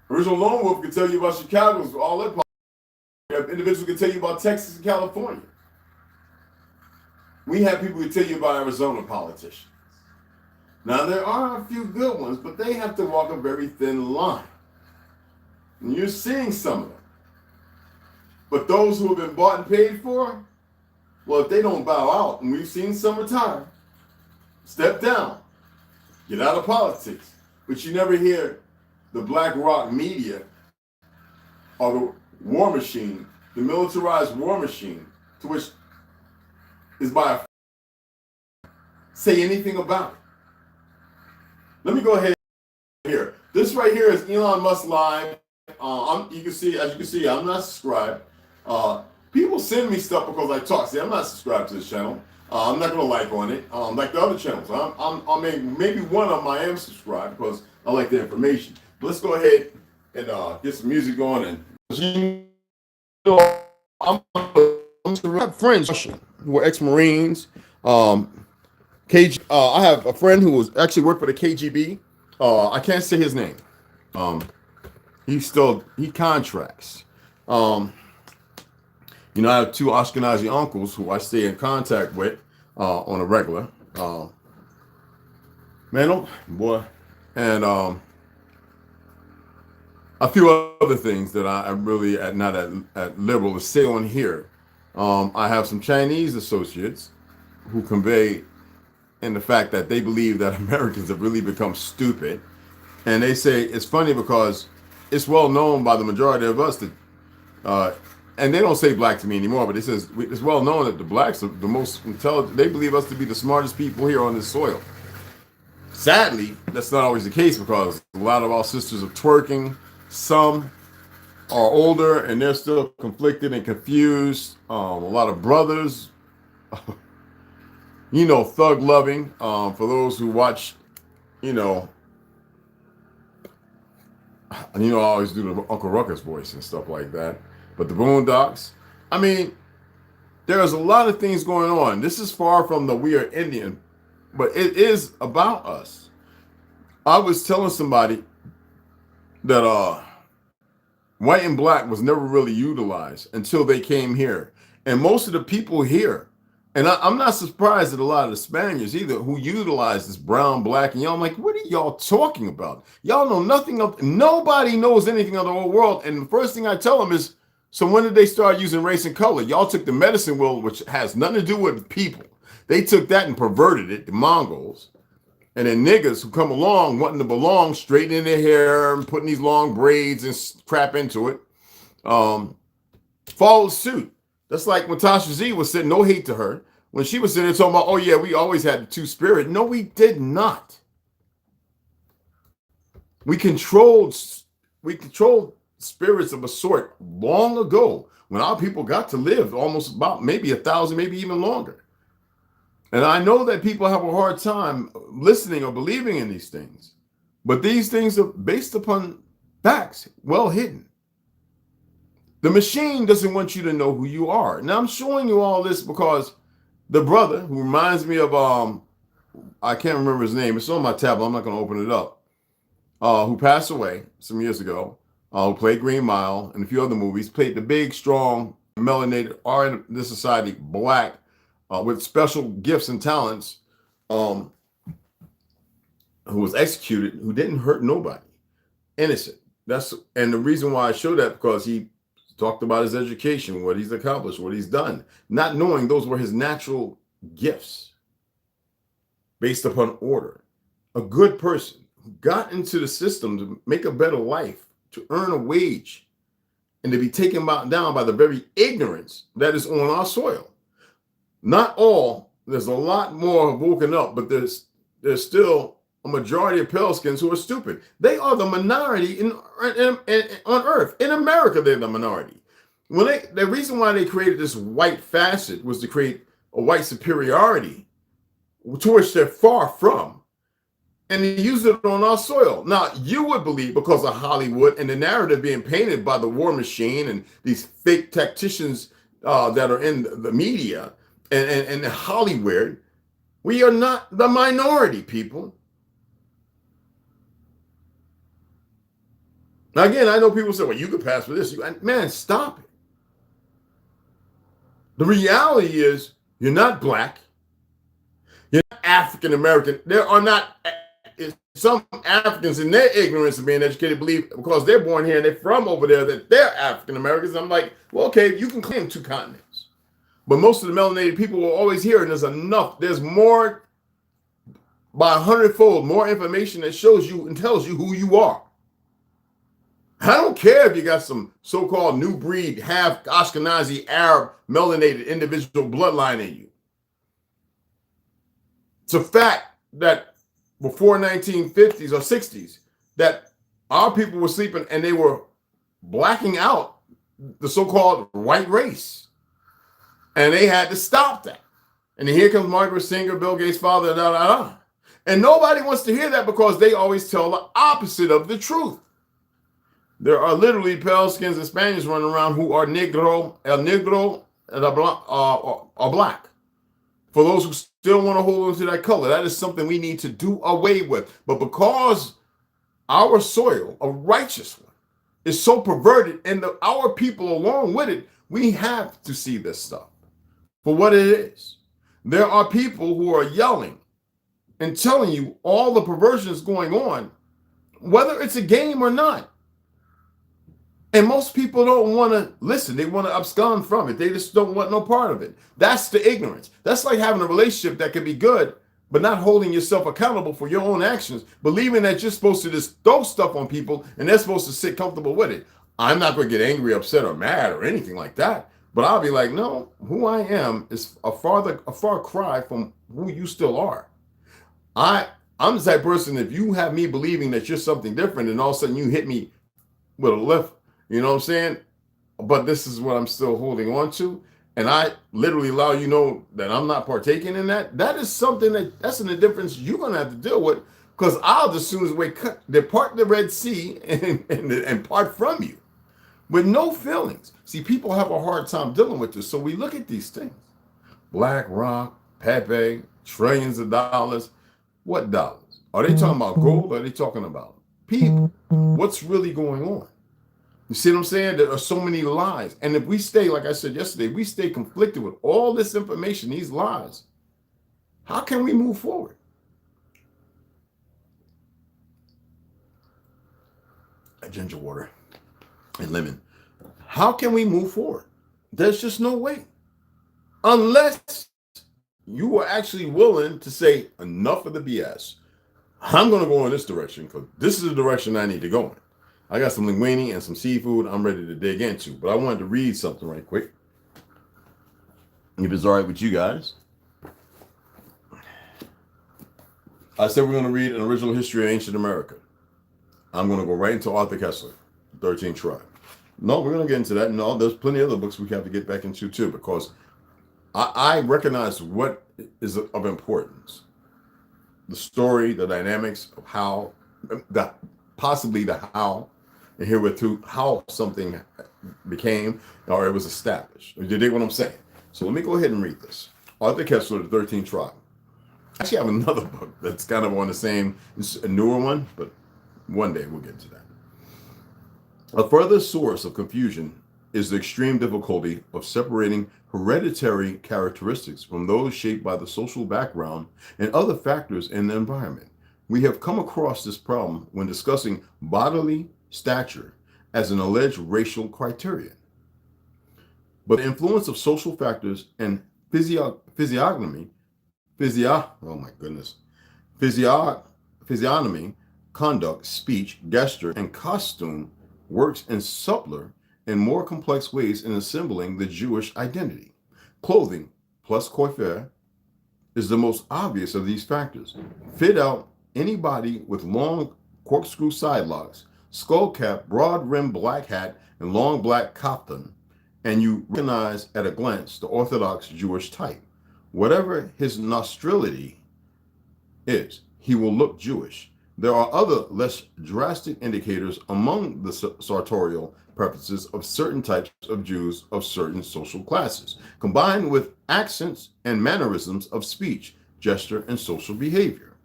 Original Lone Wolf can tell you about Chicago's, all that. Individuals can tell you about Texas and California. We have people who tell you about Arizona politicians. Now, there are a few good ones, but they have to walk a very thin line. And you're seeing some of them. But those who have been bought and paid for, well, if they don't bow out, and we've seen some retire, step down, get out of politics. But you never hear the BlackRock media or the war machine, the militarized war machine, to which is by a say anything about it. Let me go ahead here. This right here is Elon Musk Live. As you can see, I'm not subscribed. People send me stuff because I talk. See, I'm not subscribed to this channel. I'm not gonna like on it. Like the other channels. I mean, maybe one of them I am subscribed because I like the information. But let's go ahead and get some music going. And you know, I have friends who are ex-Marines. I have a friend who was actually worked for the KGB. I can't say his name. He contracts. You know, I have two Ashkenazi uncles who I stay in contact with on a regular. Man, oh boy, and a few other things that I really not at liberal to say on here. I have some Chinese associates who convey in the fact that they believe that Americans have really become stupid, and they say it's funny because it's well known by the majority of us that, and they don't say black to me anymore, but it says it's well known that the blacks are the most intelligent. They believe us to be the smartest people here on this soil. Sadly, that's not always the case because a lot of our sisters are twerking. Some are older and they're still conflicted and confused. A lot of brothers, you know, thug loving. For those who watch, you know, I always do the Uncle Ruckus voice and stuff like that. But the Boondocks, I mean, there's a lot of things going on. This is far from the we are Indian, but it is about us. I was telling somebody that white and black was never really utilized until they came here. And most of the people here, and I'm not surprised at a lot of the Spaniards either, who utilize this brown, black, and y'all, I'm like, what are y'all talking about? Y'all know nothing of, nobody knows anything of the whole world. And the first thing I tell them is, so when did they start using race and color? Y'all took the medicine wheel, which has nothing to do with people. They took that and perverted it, the Mongols. And then niggas who come along wanting to belong, straightening their hair and putting these long braids and crap into it, followed suit. That's like when Tasha Z was saying, no hate to her, when she was sitting there talking about, oh yeah, we always had the two-spirit. No, we did not. We controlled spirits of a sort long ago when our people got to live almost about maybe 1,000, maybe even longer. And I know that people have a hard time listening or believing in these things, but these things are based upon facts, well hidden. The machine doesn't want you to know who you are. Now I'm showing you all this because the brother who reminds me of, I can't remember his name. It's on my tablet. I'm not going to open it up. Who passed away some years ago, who played Green Mile and a few other movies, played the big, strong, melanated, or in this society, black, with special gifts and talents, who was executed, who didn't hurt nobody, innocent. And the reason why I show that, because he talked about his education, what he's accomplished, what he's done, not knowing those were his natural gifts based upon order. A good person who got into the system to make a better life, to earn a wage, and to be taken down by the very ignorance that is on our soil. Not all, there's a lot more woken up, but there's still a majority of pale skins who are stupid. They are the minority on earth. In America, they're the minority. The reason why they created this white facet was to create a white superiority, to which they're far from, and they use it on our soil. Now, you would believe, because of Hollywood and the narrative being painted by the war machine and these fake tacticians that are in the media, and Hollywood, we are not the minority, people. Now, again, I know people say, well, you could pass for this. Man, stop it. The reality is you're not black. You're not African American. There are not some Africans in their ignorance of being educated believe because they're born here and they're from over there that they're African Americans. I'm like, well, okay, you can claim 2 continents. But most of the melanated people will always hear, and there's enough. There's more, by 100-fold, more information that shows you and tells you who you are. I don't care if you got some so-called new breed, half Ashkenazi, Arab, melanated individual bloodline in you. It's a fact that before 1950s or 60s, that our people were sleeping and they were blacking out the so-called white race. And they had to stop that. And here comes Margaret Sanger, Bill Gates' father, And nobody wants to hear that because they always tell the opposite of the truth. There are literally pale skins and Spaniards running around who are el negro, or black. For those who still want to hold on to that color, that is something we need to do away with. But because our soil, a righteous one, is so perverted and our people along with it, we have to see this stuff for what it is. There are people who are yelling and telling you all the perversions going on, whether it's a game or not. And most people don't want to listen. They want to abscond from it. They just don't want no part of it. That's the ignorance. That's like having a relationship that can be good, but not holding yourself accountable for your own actions, believing that you're supposed to just throw stuff on people and they're supposed to sit comfortable with it. I'm not going to get angry, upset, or mad or anything like that. But I'll be like, no, who I am is a far cry from who you still are. I'm the type of person, if you have me believing that you're something different and all of a sudden you hit me with a lift, you know what I'm saying? But this is what I'm still holding on to. And I literally allow you know that I'm not partaking in that. That is something that's in the difference you're going to have to deal with, because I'll just soon as depart the Red Sea and part from you with no feelings. See, people have a hard time dealing with this. So we look at these things. BlackRock, Pepe, trillions of dollars. What dollars? Are they talking about gold? Or are they talking about people? What's really going on? You see what I'm saying? There are so many lies. And if we stay, like I said yesterday, we stay conflicted with all this information, these lies, how can we move forward? Ginger water and lemon. How can we move forward? There's just no way. Unless you are actually willing to say, enough of the BS. I'm going to go in this direction because this is the direction I need to go in. I got some linguine and some seafood I'm ready to dig into, but I wanted to read something right quick. If it's all right with you guys. I said we're going to read an original history of ancient America. I'm going to go right into Arthur Koestler, 13th Tribe. No, we're going to get into that. No, there's plenty of other books we have to get back into too, because I recognize what is of importance. The story, the dynamics of how, possibly the how, and here with how something became or it was established. You dig what I'm saying? So let me go ahead and read this. Arthur Koestler, the 13th Tribe. Actually, I have another book that's kind of on the same, it's a newer one, but one day we'll get to that. A further source of confusion is the extreme difficulty of separating hereditary characteristics from those shaped by the social background and other factors in the environment. We have come across this problem when discussing bodily stature as an alleged racial criterion. But the influence of social factors and physiognomy, conduct, speech, gesture, and costume works in subtler and more complex ways in assembling the Jewish identity. Clothing plus coiffure is the most obvious of these factors. Fit out anybody with long corkscrew side locks, skull cap, broad rimmed black hat, and long black kaftan, and you recognize at a glance the Orthodox Jewish type. Whatever his nostrility is, he will look Jewish. There are other less drastic indicators among the sartorial preferences of certain types of Jews of certain social classes, combined with accents and mannerisms of speech, gesture, and social behavior.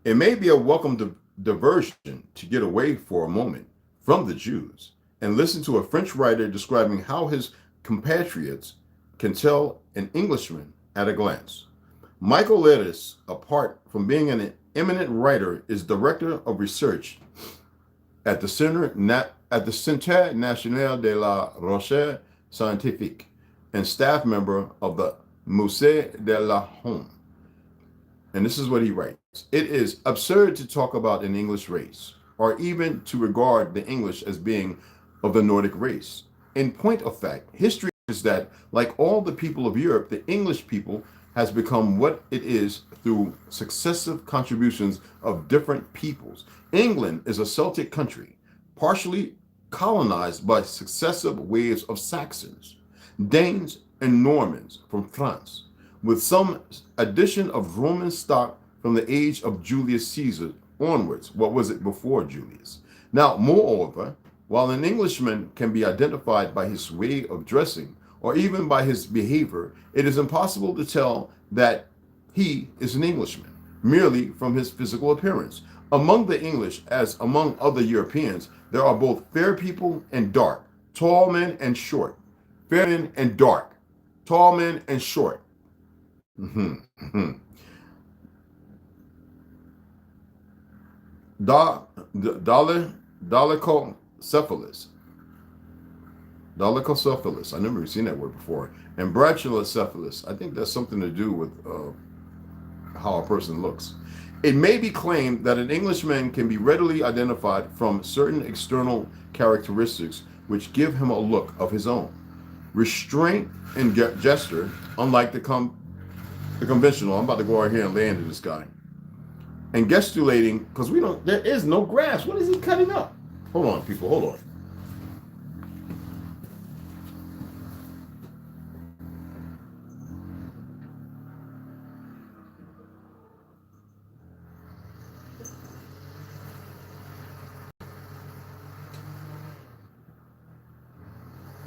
It may be a welcome diversion to get away for a moment from the Jews, and listen to a French writer describing how his compatriots can tell an Englishman at a glance. Michael Lettis, apart from being an eminent writer, is director of research at the Centre National de la Recherche Scientifique and staff member of the Musée de la Homme. And this is what he writes. It is absurd to talk about an English race, or even to regard the English as being of the Nordic race. In point of fact, history is that, like all the people of Europe, the English people has become what it is through successive contributions of different peoples. England is a Celtic country, partially colonized by successive waves of Saxons, Danes, and Normans from France, with some addition of Roman stock from the age of Julius Caesar onwards. What was it before Julius? Now, moreover, while an Englishman can be identified by his way of dressing or even by his behavior, it is impossible to tell that he is an Englishman merely from his physical appearance. Among the English, as among other Europeans, there are both fair people and dark, tall men and short, fair men and dark, tall men and short. Dolichocephalus. I never seen that word before. And brachiocephalus. I think that's something to do with how a person looks. It may be claimed that an Englishman can be readily identified from certain external characteristics which give him a look of his own. Restraint and gesture, unlike the conventional. I'm about to go out here and lay into this guy. And gesticulating, because there is no grass. What is he cutting up? Hold on, people, hold on.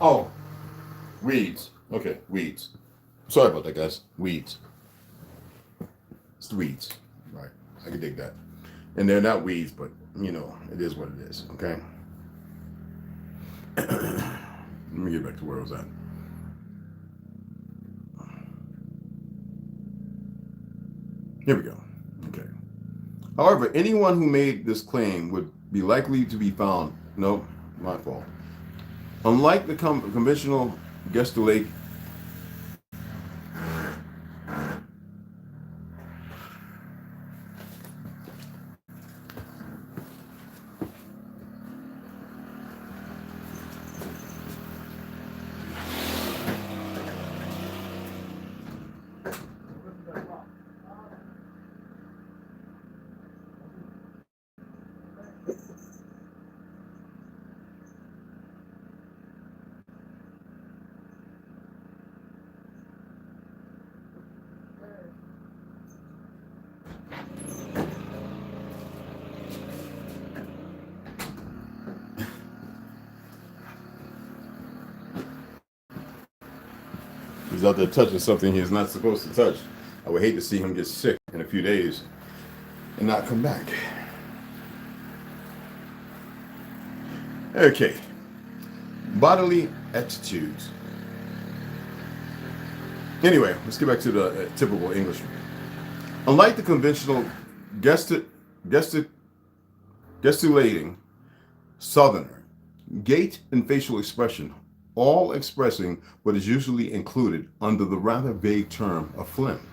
Oh, weeds. Okay, weeds. Sorry about that, guys. Weeds. It's the weeds. Right. I can dig that. And they're not weeds, but, you know, it is what it is. Okay. Let me get back to where I was at. Here we go. Okay. However, anyone who made this claim would be likely to be found. No, my fault. Unlike the conventional gestculate, he's out there touching something he's not supposed to touch. I would hate to see him get sick in a few days and not come back. Okay. Bodily attitudes. Anyway, let's get back to the typical Englishman. Unlike the conventional gesticulating Southerner, gait and facial expression, all expressing what is usually included under the rather vague term of phlegm.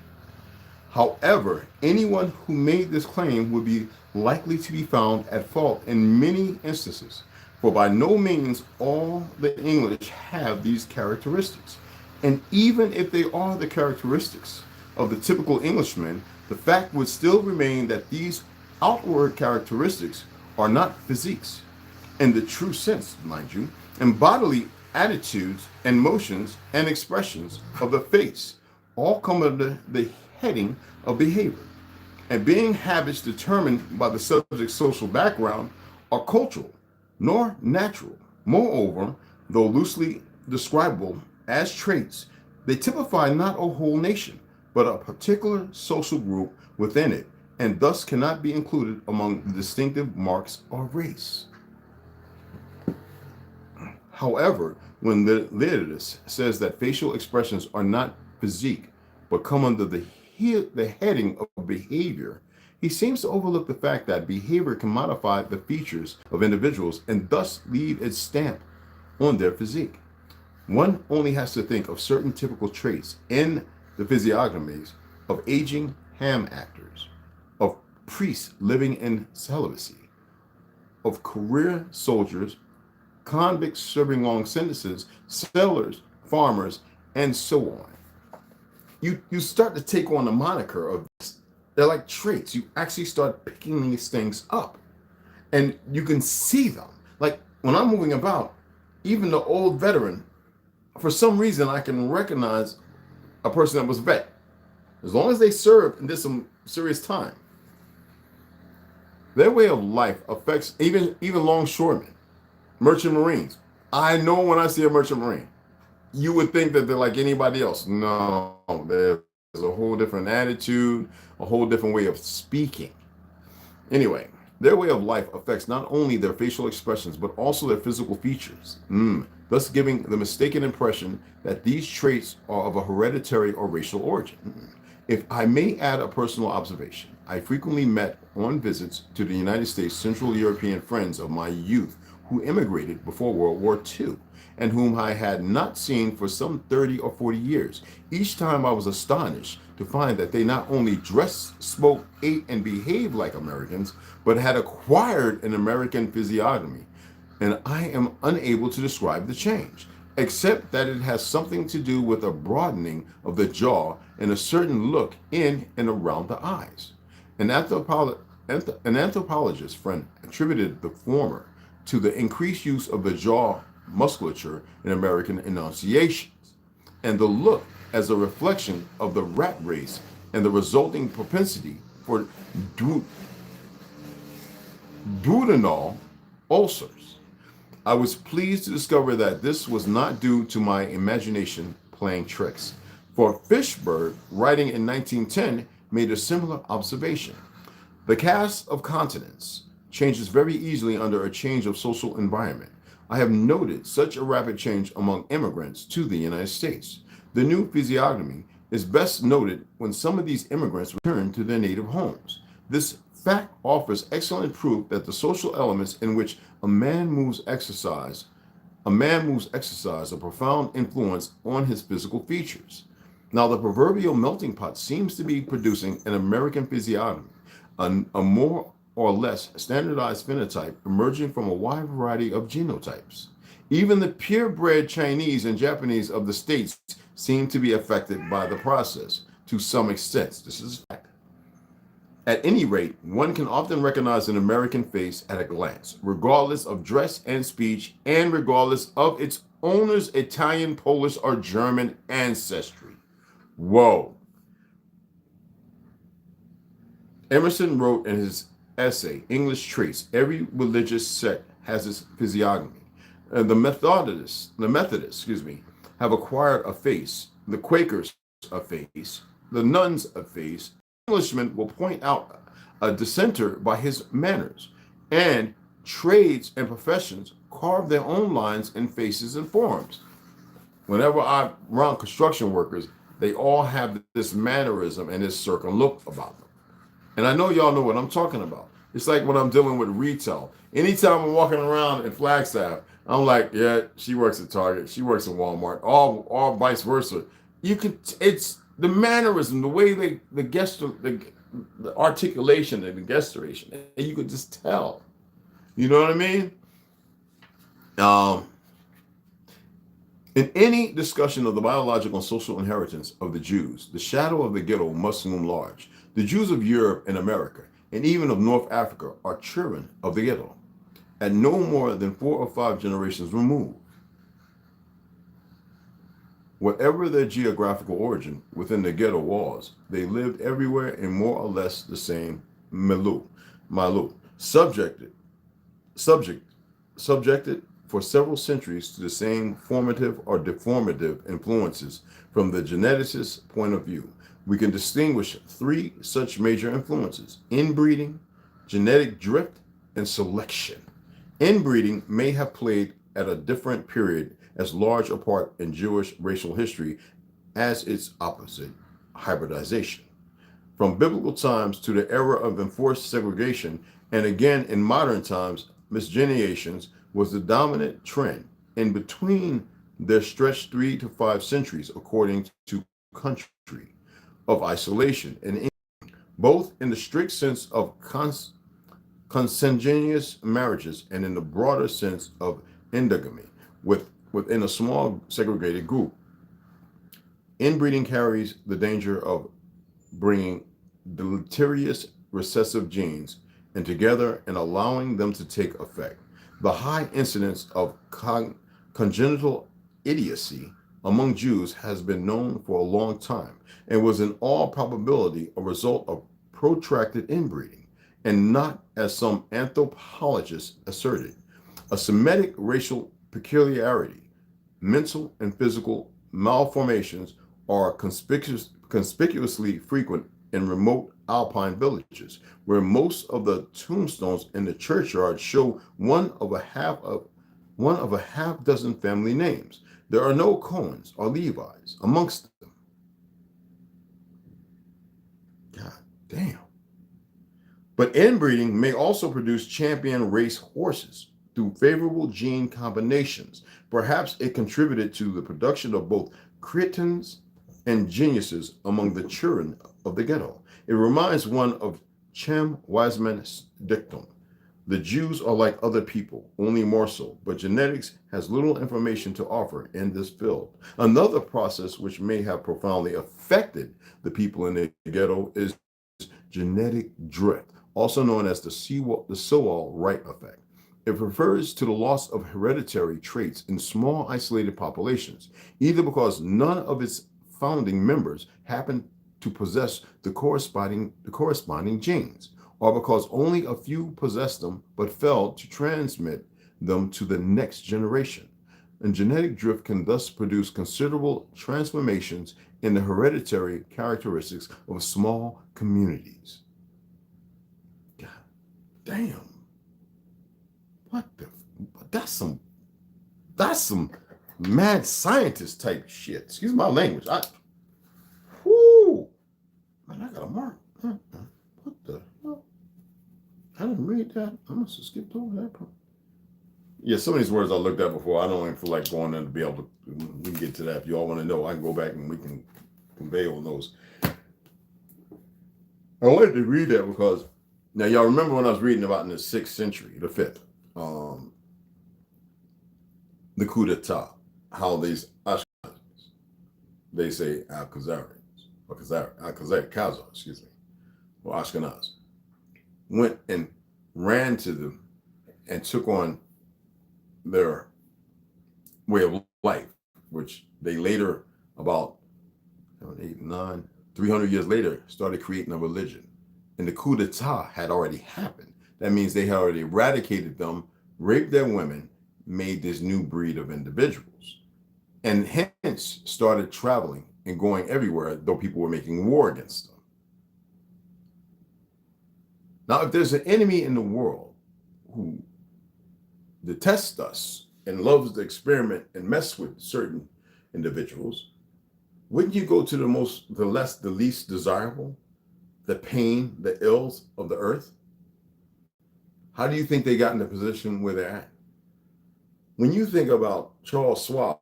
However, anyone who made this claim would be likely to be found at fault in many instances, for by no means all the English have these characteristics. And even if they are the characteristics of the typical Englishman, the fact would still remain that these outward characteristics are not physiques, in the true sense, mind you, and bodily attitudes and motions and expressions of the face all come under the heading of behavior, and being habits determined by the subject's social background are cultural nor natural. Moreover, though loosely describable as traits, they typify not a whole nation but a particular social group within it, and thus cannot be included among the distinctive marks of race. However, when the Leonidas says that facial expressions are not physique, but come under the heading of behavior, he seems to overlook the fact that behavior can modify the features of individuals and thus leave its stamp on their physique. One only has to think of certain typical traits in the physiognomies of aging ham actors, of priests living in celibacy, of career soldiers, convicts serving long sentences, sailors, farmers, and so on. You start to take on the moniker of this. They're like traits. You actually start picking these things up, and you can see them. Like when I'm moving about, even the old veteran, for some reason, I can recognize a person that was vet, as long as they served and did some serious time. Their way of life affects even longshoremen, merchant marines. I know when I see a merchant marine, you would think that they're like anybody else. No, there's a whole different attitude, a whole different way of speaking. Anyway, their way of life affects not only their facial expressions, but also their physical features, thus giving the mistaken impression that these traits are of a hereditary or racial origin. If I may add a personal observation, I frequently met on visits to the United States Central European friends of my youth who immigrated before World War II, and whom I had not seen for some 30 or 40 years. Each time I was astonished to find that they not only dressed, spoke, ate, and behaved like Americans, but had acquired an American physiognomy. And I am unable to describe the change, except that it has something to do with a broadening of the jaw and a certain look in and around the eyes. An anthropologist friend attributed the former to the increased use of the jaw musculature in American enunciations, and the look as a reflection of the rat race and the resulting propensity for duodenal ulcers. I was pleased to discover that this was not due to my imagination playing tricks, for Fishburne, writing in 1910, made a similar observation. The cast of countenance changes very easily under a change of social environment. I have noted such a rapid change among immigrants to the United States. The new physiognomy is best noted when some of these immigrants return to their native homes. This fact offers excellent proof that the social elements in which a man moves exercise a profound influence on his physical features. Now, the proverbial melting pot seems to be producing an American physiognomy, a more or less standardized phenotype emerging from a wide variety of genotypes. Even the purebred Chinese and Japanese of the States seem to be affected by the process to some extent. This is a fact. At any rate, one can often recognize an American face at a glance, regardless of dress and speech, and regardless of its owner's Italian, Polish, or German ancestry. Whoa. Emerson wrote in his essay, English Traits, every religious sect has its physiognomy. And the Methodists, have acquired a face, the Quakers a face, the nuns a face. Englishmen will point out a dissenter by his manners, and trades and professions carve their own lines in faces and forms. Whenever I'm around construction workers, they all have this mannerism and this certain look about them. And I know y'all know what I'm talking about. It's like when I'm dealing with retail. Anytime I'm walking around in Flagstaff, I'm like, yeah, she works at Target, she works at Walmart, all vice versa. It's the mannerism, the way the articulation and the gesturation, and you could just tell. You know what I mean? In any discussion of the biological and social inheritance of the Jews, the shadow of the ghetto must loom large. The Jews of Europe and America, and even of North Africa, are children of the ghetto, at no more than 4 or 5 generations removed. Whatever their geographical origin within the ghetto walls, they lived everywhere in more or less the same milieu, subjected for several centuries to the same formative or deformative influences. From the geneticist's point of view, we can distinguish 3 such major influences: inbreeding, genetic drift, and selection. Inbreeding may have played at a different period as large a part in Jewish racial history as its opposite, hybridization. From biblical times to the era of enforced segregation, and again in modern times, miscegenations was the dominant trend. In between, there stretched 3 to 5 centuries, according to country, of isolation and England, both in the strict sense of consanguineous marriages and in the broader sense of endogamy within a small segregated group. Inbreeding carries the danger of bringing deleterious recessive genes and together and allowing them to take effect. The high incidence of congenital idiocy among Jews has been known for a long time and was in all probability a result of protracted inbreeding, and not, as some anthropologists asserted, a Semitic racial peculiarity. Mental and physical malformations are conspicuously frequent in remote alpine villages, where most of the tombstones in the churchyard show one of a half dozen family names. There are no Cohens or Levis amongst them. God damn. But inbreeding may also produce champion race horses through favorable gene combinations. Perhaps it contributed to the production of both cretins and geniuses among the children of the ghetto. It reminds one of Cem Wiseman's dictum: the Jews are like other people, only more so, but genetics has little information to offer in this field. Another process which may have profoundly affected the people in the ghetto is genetic drift, also known as the Sowell-Wright effect. It refers to the loss of hereditary traits in small isolated populations, either because none of its founding members happen to possess the corresponding genes, or because only a few possessed them but failed to transmit them to the next generation. And genetic drift can thus produce considerable transformations in the hereditary characteristics of small communities. God damn. What the? That's some mad scientist type shit. Excuse my language. Man, I got a mark. What the hell? I didn't read that. I must have skipped over that part. Yeah, some of these words I looked at before. I don't even feel like going in to be able to. We can get to that. If you all want to know, I can go back and we can convey all those. I wanted to read that because now y'all remember when I was reading about in the 6th century, the 5th, the coup d'etat, how these Ashkenazis, they say Al-Khazarians, or Khazar, excuse me, or Ashkenaz, went and ran to them and took on their way of life, which they later, about 300 years later, started creating a religion. And the coup d'etat had already happened. That means they had already eradicated them, raped their women, made this new breed of individuals, and hence started traveling and going everywhere, though people were making war against them. Now, if there's an enemy in the world who detests us and loves to experiment and mess with certain individuals, wouldn't you go to the least desirable, the pain, the ills of the earth? How do you think they got in the position where they're at? When you think about Charles Schwab,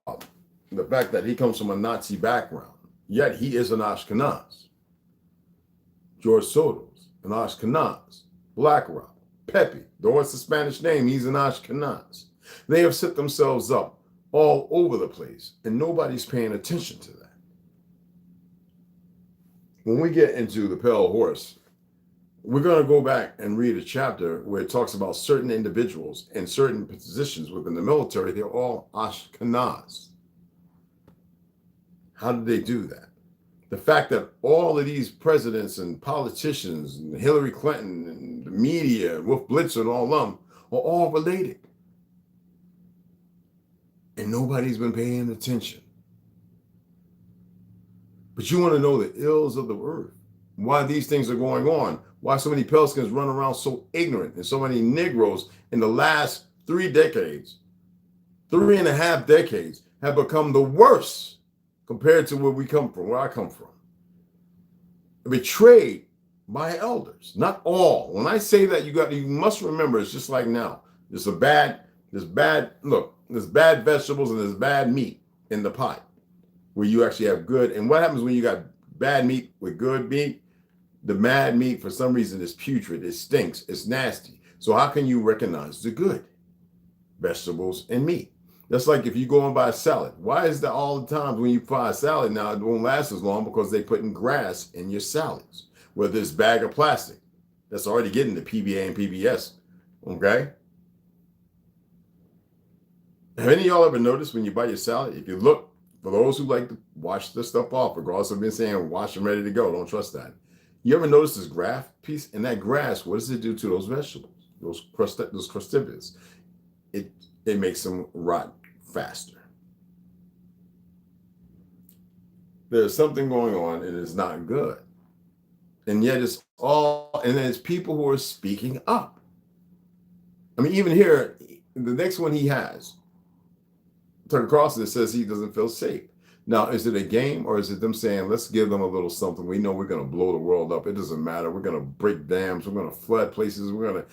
the fact that he comes from a Nazi background, yet he is an Ashkenaz. George Soros, an Ashkenaz. BlackRock, Pepe, though it's a Spanish name, he's an Ashkenaz. They have set themselves up all over the place, and nobody's paying attention to that. When we get into the Pale Horse, we're going to go back and read a chapter where it talks about certain individuals in certain positions within the military. They're all Ashkenaz. How did they do that? The fact that all of these presidents and politicians, and Hillary Clinton and the media, Wolf Blitzer and all of them, are all related. And nobody's been paying attention. But you want to know the ills of the earth, why these things are going on, why so many pale skins run around so ignorant, and so many Negroes in the last 3 decades 3.5 decades have become the worst compared to where we come from, where I come from. Betrayed by elders, not all. When I say that, you must remember, it's just like now. There's bad vegetables and there's bad meat in the pot where you actually have good. And what happens when you got bad meat with good meat? The bad meat, for some reason, is putrid, it stinks, it's nasty. So how can you recognize the good vegetables and meat? That's like if you go and buy a salad. Why is that all the time when you buy a salad now, it won't last as long? Because they're putting grass in your salads, whether it's bag of plastic that's already getting the PBA and PBS, okay? Have any of y'all ever noticed when you buy your salad, if you look, for those who like to wash this stuff off, regardless of being saying wash them ready to go, don't trust that. You ever notice this grass piece? And that grass, what does it do to those vegetables, those crustaceans? It makes them rot faster. There's something going on and it's not good. And yet it's people who are speaking up. I mean, even here, the next one he has, Tucker Carlson, says he doesn't feel safe. Now, is it a game or is it them saying, let's give them a little something? We know we're going to blow the world up. It doesn't matter. We're going to break dams. We're going to flood places. We're going to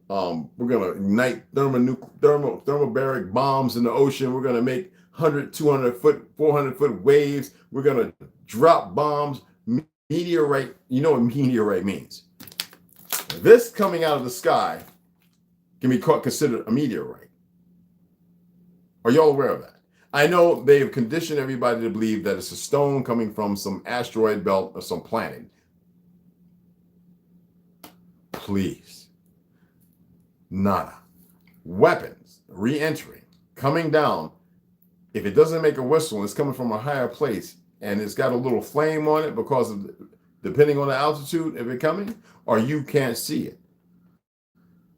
ignite thermobaric bombs in the ocean. We're going to make 100, 200 foot, 400 foot waves. We're going to drop bombs, meteorite. You know what meteorite means. This coming out of the sky can be considered a meteorite. Are y'all aware of that? I know they've conditioned everybody to believe that it's a stone coming from some asteroid belt or some planet. Please. Nada. Weapons, re-entering, coming down. If it doesn't make a whistle, it's coming from a higher place and it's got a little flame on it because of, depending on the altitude of it coming, or you can't see it.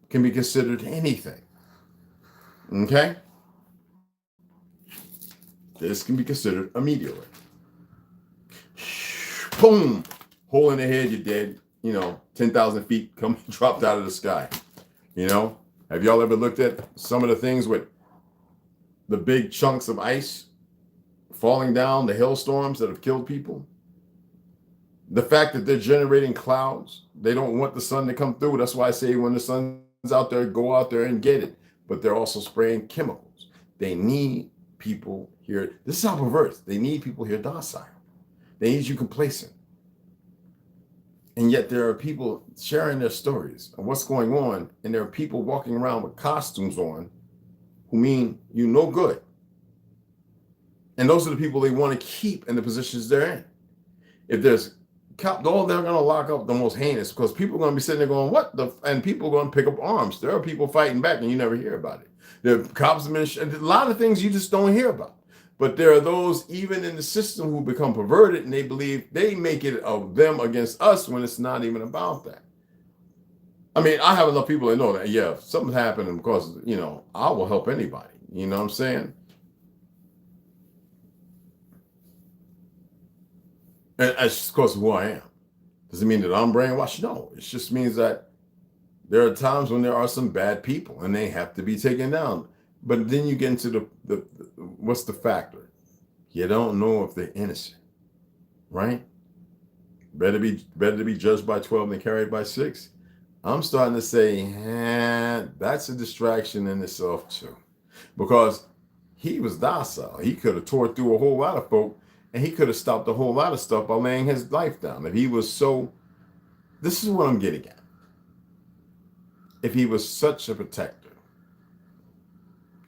Can be considered anything. Okay? This can be considered a meteorite. Boom! Hole in the head, you're dead. 10,000 feet dropped out of the sky. Have y'all ever looked at some of the things with the big chunks of ice falling down, the hailstorms that have killed people? The fact that they're generating clouds, they don't want the sun to come through. That's why I say when the sun's out there, go out there and get it. But they're also spraying chemicals. They need people here. This is how perverse. They need people here docile. They need you complacent. And yet there are people sharing their stories of what's going on, and there are people walking around with costumes on who mean you no good. And those are the people they want to keep in the positions they're in. If there's they're going to lock up the most heinous, because people are going to be sitting there going, what the, and people are going to pick up arms. There are people fighting back and you never hear about it. There are cops have been, a lot of things you just don't hear about. But there are those even in the system who become perverted and they believe they make it of them against us when it's not even about that. I mean, I have enough people that know that, yeah, if something's happening because, I will help anybody. You know what I'm saying? And that's just because of who I am. Does it mean that I'm brainwashed? No, it just means that there are times when there are some bad people and they have to be taken down. But then you get into the what's the factor? You don't know if they're innocent, right? Better to be judged by 12 than carried by 6. I'm starting to say, that's a distraction in itself too, because he was docile. He could have tore through a whole lot of folk, and he could have stopped a whole lot of stuff by laying his life down. If he was so, this is what I'm getting at. If he was such a protector,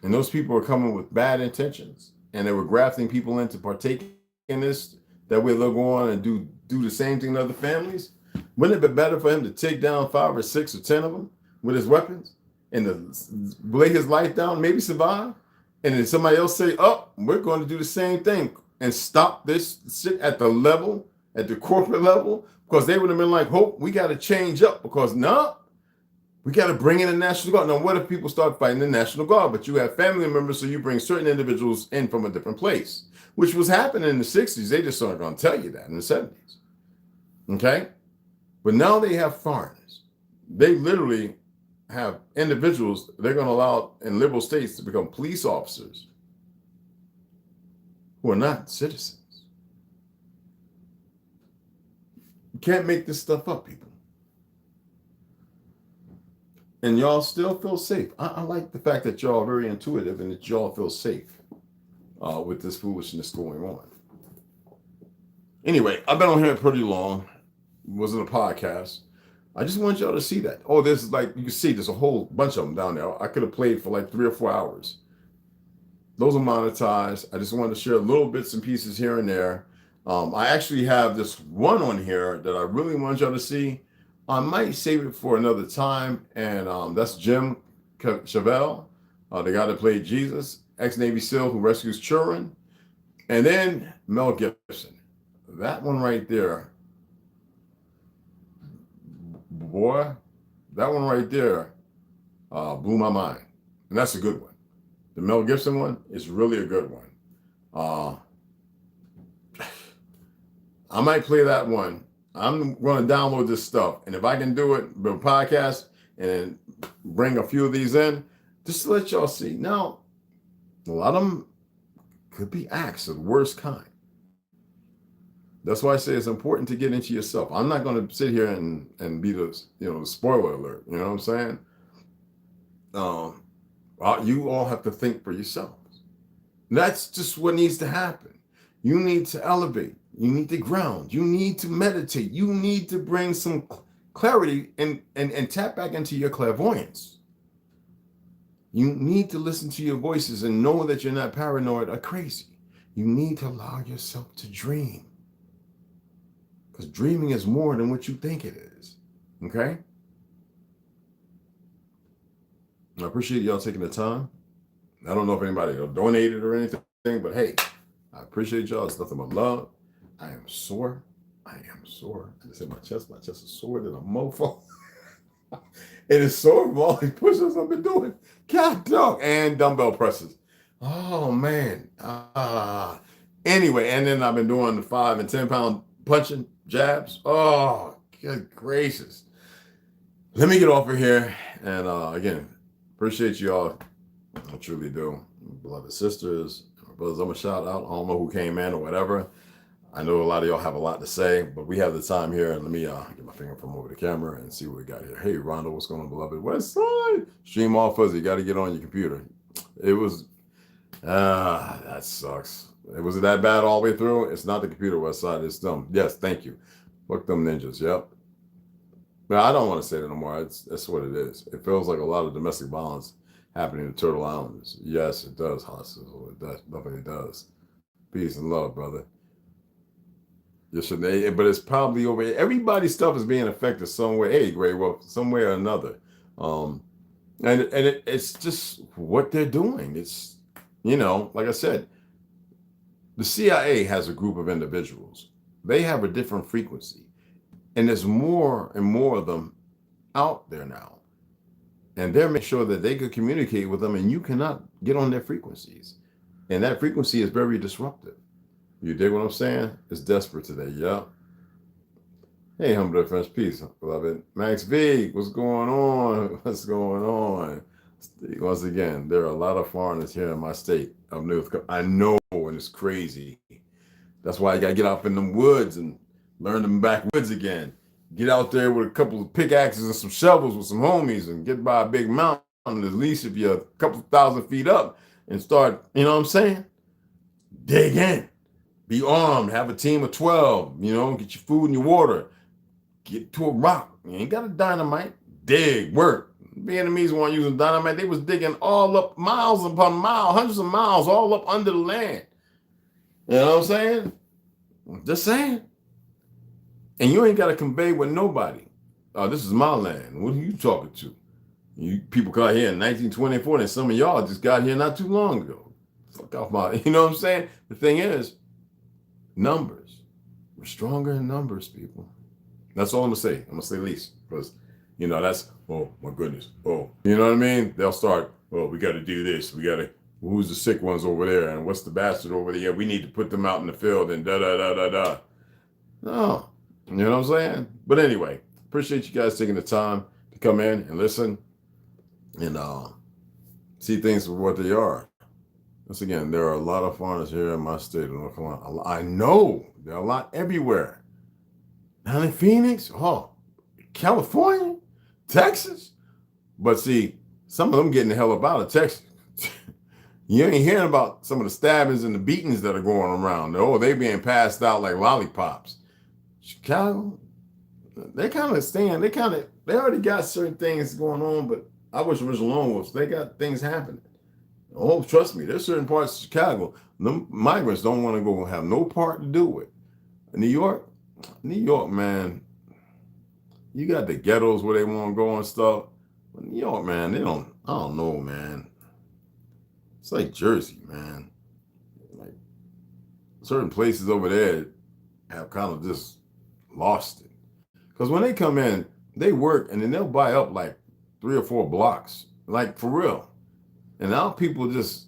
and those people were coming with bad intentions, and they were grafting people in to partake in this, that way they'll go on and do the same thing to other families, wouldn't it be better for him to take down 5 or 6 or 10 of them with his weapons and to lay his life down, maybe survive, and then somebody else say, oh, we're going to do the same thing and stop this shit at the corporate level, because they would have been like, hope we got to change up, because we got to bring in the National Guard. Now, what if people start fighting the National Guard, but you have family members, so you bring certain individuals in from a different place, which was happening in the 60s. They just aren't going to tell you that in the 70s. Okay? But now they have foreigners. They literally have individuals they're going to allow in liberal states to become police officers who are not citizens. You can't make this stuff up, people. And y'all still feel safe. I like the fact that y'all are very intuitive and that y'all feel safe with this foolishness going on. Anyway, I've been on here pretty long. It wasn't a podcast. I just want y'all to see that. Oh, there's like, you can see there's a whole bunch of them down there. I could have played for like 3 or 4 hours. Those are monetized. I just wanted to share little bits and pieces here and there. I actually have this one on here that I really want y'all to see. I might save it for another time. And that's Jim Chevelle, the guy that played Jesus, ex-Navy SEAL who rescues children. And then Mel Gibson. That one right there. Boy, that one right there blew my mind. And that's a good one. The Mel Gibson one is really a good one. I might play that one. I'm going to download this stuff. And if I can do it, the podcast, and bring a few of these in, just to let y'all see. Now, a lot of them could be acts of the worst kind. That's why I say it's important to get into yourself. I'm not going to sit here and be the, the spoiler alert. You know what I'm saying? You all have to think for yourselves. That's just what needs to happen. You need to elevate. You need to ground. You need to meditate. You need to bring some clarity and tap back into your clairvoyance. You need to listen to your voices and know that you're not paranoid or crazy. You need to allow yourself to dream. Because dreaming is more than what you think it is. Okay? I appreciate y'all taking the time. I don't know if anybody donated or anything, but hey, I appreciate y'all. It's nothing but love. I am sore. I just hit my chest. My chest is sore than a mofo. It is sore from all these push-ups I've been doing. God dog. And dumbbell presses. Oh, man. Anyway, and then I've been doing the 5 and 10 pound punching jabs. Oh, good gracious. Let me get off of here. And again, appreciate y'all. I truly do. Beloved sisters, brothers, I'm going to shout out. I don't know who came in or whatever. I know a lot of y'all have a lot to say, but we have the time here. And let me get my finger from over the camera and see what we got here. Hey, Rondo, what's going on, beloved? West Side. Stream all fuzzy. Got to get on your computer. It was, that sucks. Was it that bad all the way through? It's not the computer, West Side. It's them. Yes, thank you. Fuck them ninjas. Yep. But I don't want to say that no more. That's what it is. It feels like a lot of domestic violence happening in Turtle Islanders. Yes, it does, Hospital. It definitely does. Peace and love, brother. Yes, but it's probably over. Everybody's stuff is being affected some way. Hey, Gray Wolf, some way or another. It's just what they're doing. It's, like I said, the CIA has a group of individuals. They have a different frequency. And there's more and more of them out there now. And they're making sure that they could communicate with them and you cannot get on their frequencies. And that frequency is very disruptive. You dig what I'm saying? It's desperate today, yeah. Hey, humble French peace, beloved. Max V, what's going on? What's going on? Once again, there are a lot of foreigners here in my state of North Carolina. I know, and it's crazy. That's why you gotta get out in them woods and learn them backwoods again. Get out there with a couple of pickaxes and some shovels with some homies and get by a big mountain, at least if you're a couple thousand feet up, and start, you know what I'm saying? Dig in. Be armed, have a team of 12, get your food and your water. Get to a rock. You ain't got a dynamite. Dig, work. The Vietnamese weren't using dynamite. They was digging all up miles upon miles, hundreds of miles, all up under the land. You know what I'm saying? Just saying. And you ain't got to convey with nobody. This is my land. What are you talking to? You people got here in 1924, and some of y'all just got here not too long ago. Fuck off my, you know what I'm saying? The thing is, numbers. We're stronger in numbers, people. That's all I'm gonna say. I'm gonna say least, because that's, oh my goodness. Oh, you know what I mean? They'll start, oh, we gotta do this. We gotta, who's the sick ones over there? And what's the bastard over there? We need to put them out in the field and da. No, you know what I'm saying? But anyway, appreciate you guys taking the time to come in and listen. and see things for what they are. Once again, there are a lot of foreigners here in my state of North Carolina. I know there are a lot everywhere. Down in Phoenix, California, Texas. But see, some of them getting the hell up out of Texas. You ain't hearing about some of the stabbings and the beatings that are going around. Oh, they being passed out like lollipops. Chicago, they kind of stand. They already got certain things going on, but I wish it was lone wolves. They got things happening. Oh, trust me, there's certain parts of Chicago, the migrants don't want to go have no part to do with. New York, man, you got the ghettos where they want to go and stuff. But New York, man, I don't know, man. It's like Jersey, man. Like certain places over there have kind of just lost it. Because when they come in, they work and then they'll buy up like 3 or 4 blocks, like for real. And now people just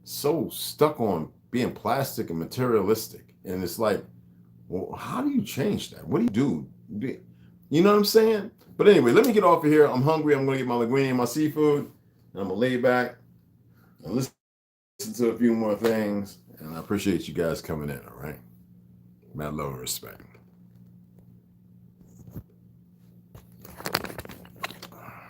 so stuck on being plastic and materialistic. And it's like, well, how do you change that? What do you do? You know what I'm saying? But anyway, let me get off of here. I'm hungry. I'm going to get my linguine and my seafood. And I'm going to lay back and listen to a few more things. And I appreciate you guys coming in, all right? Mad love and respect.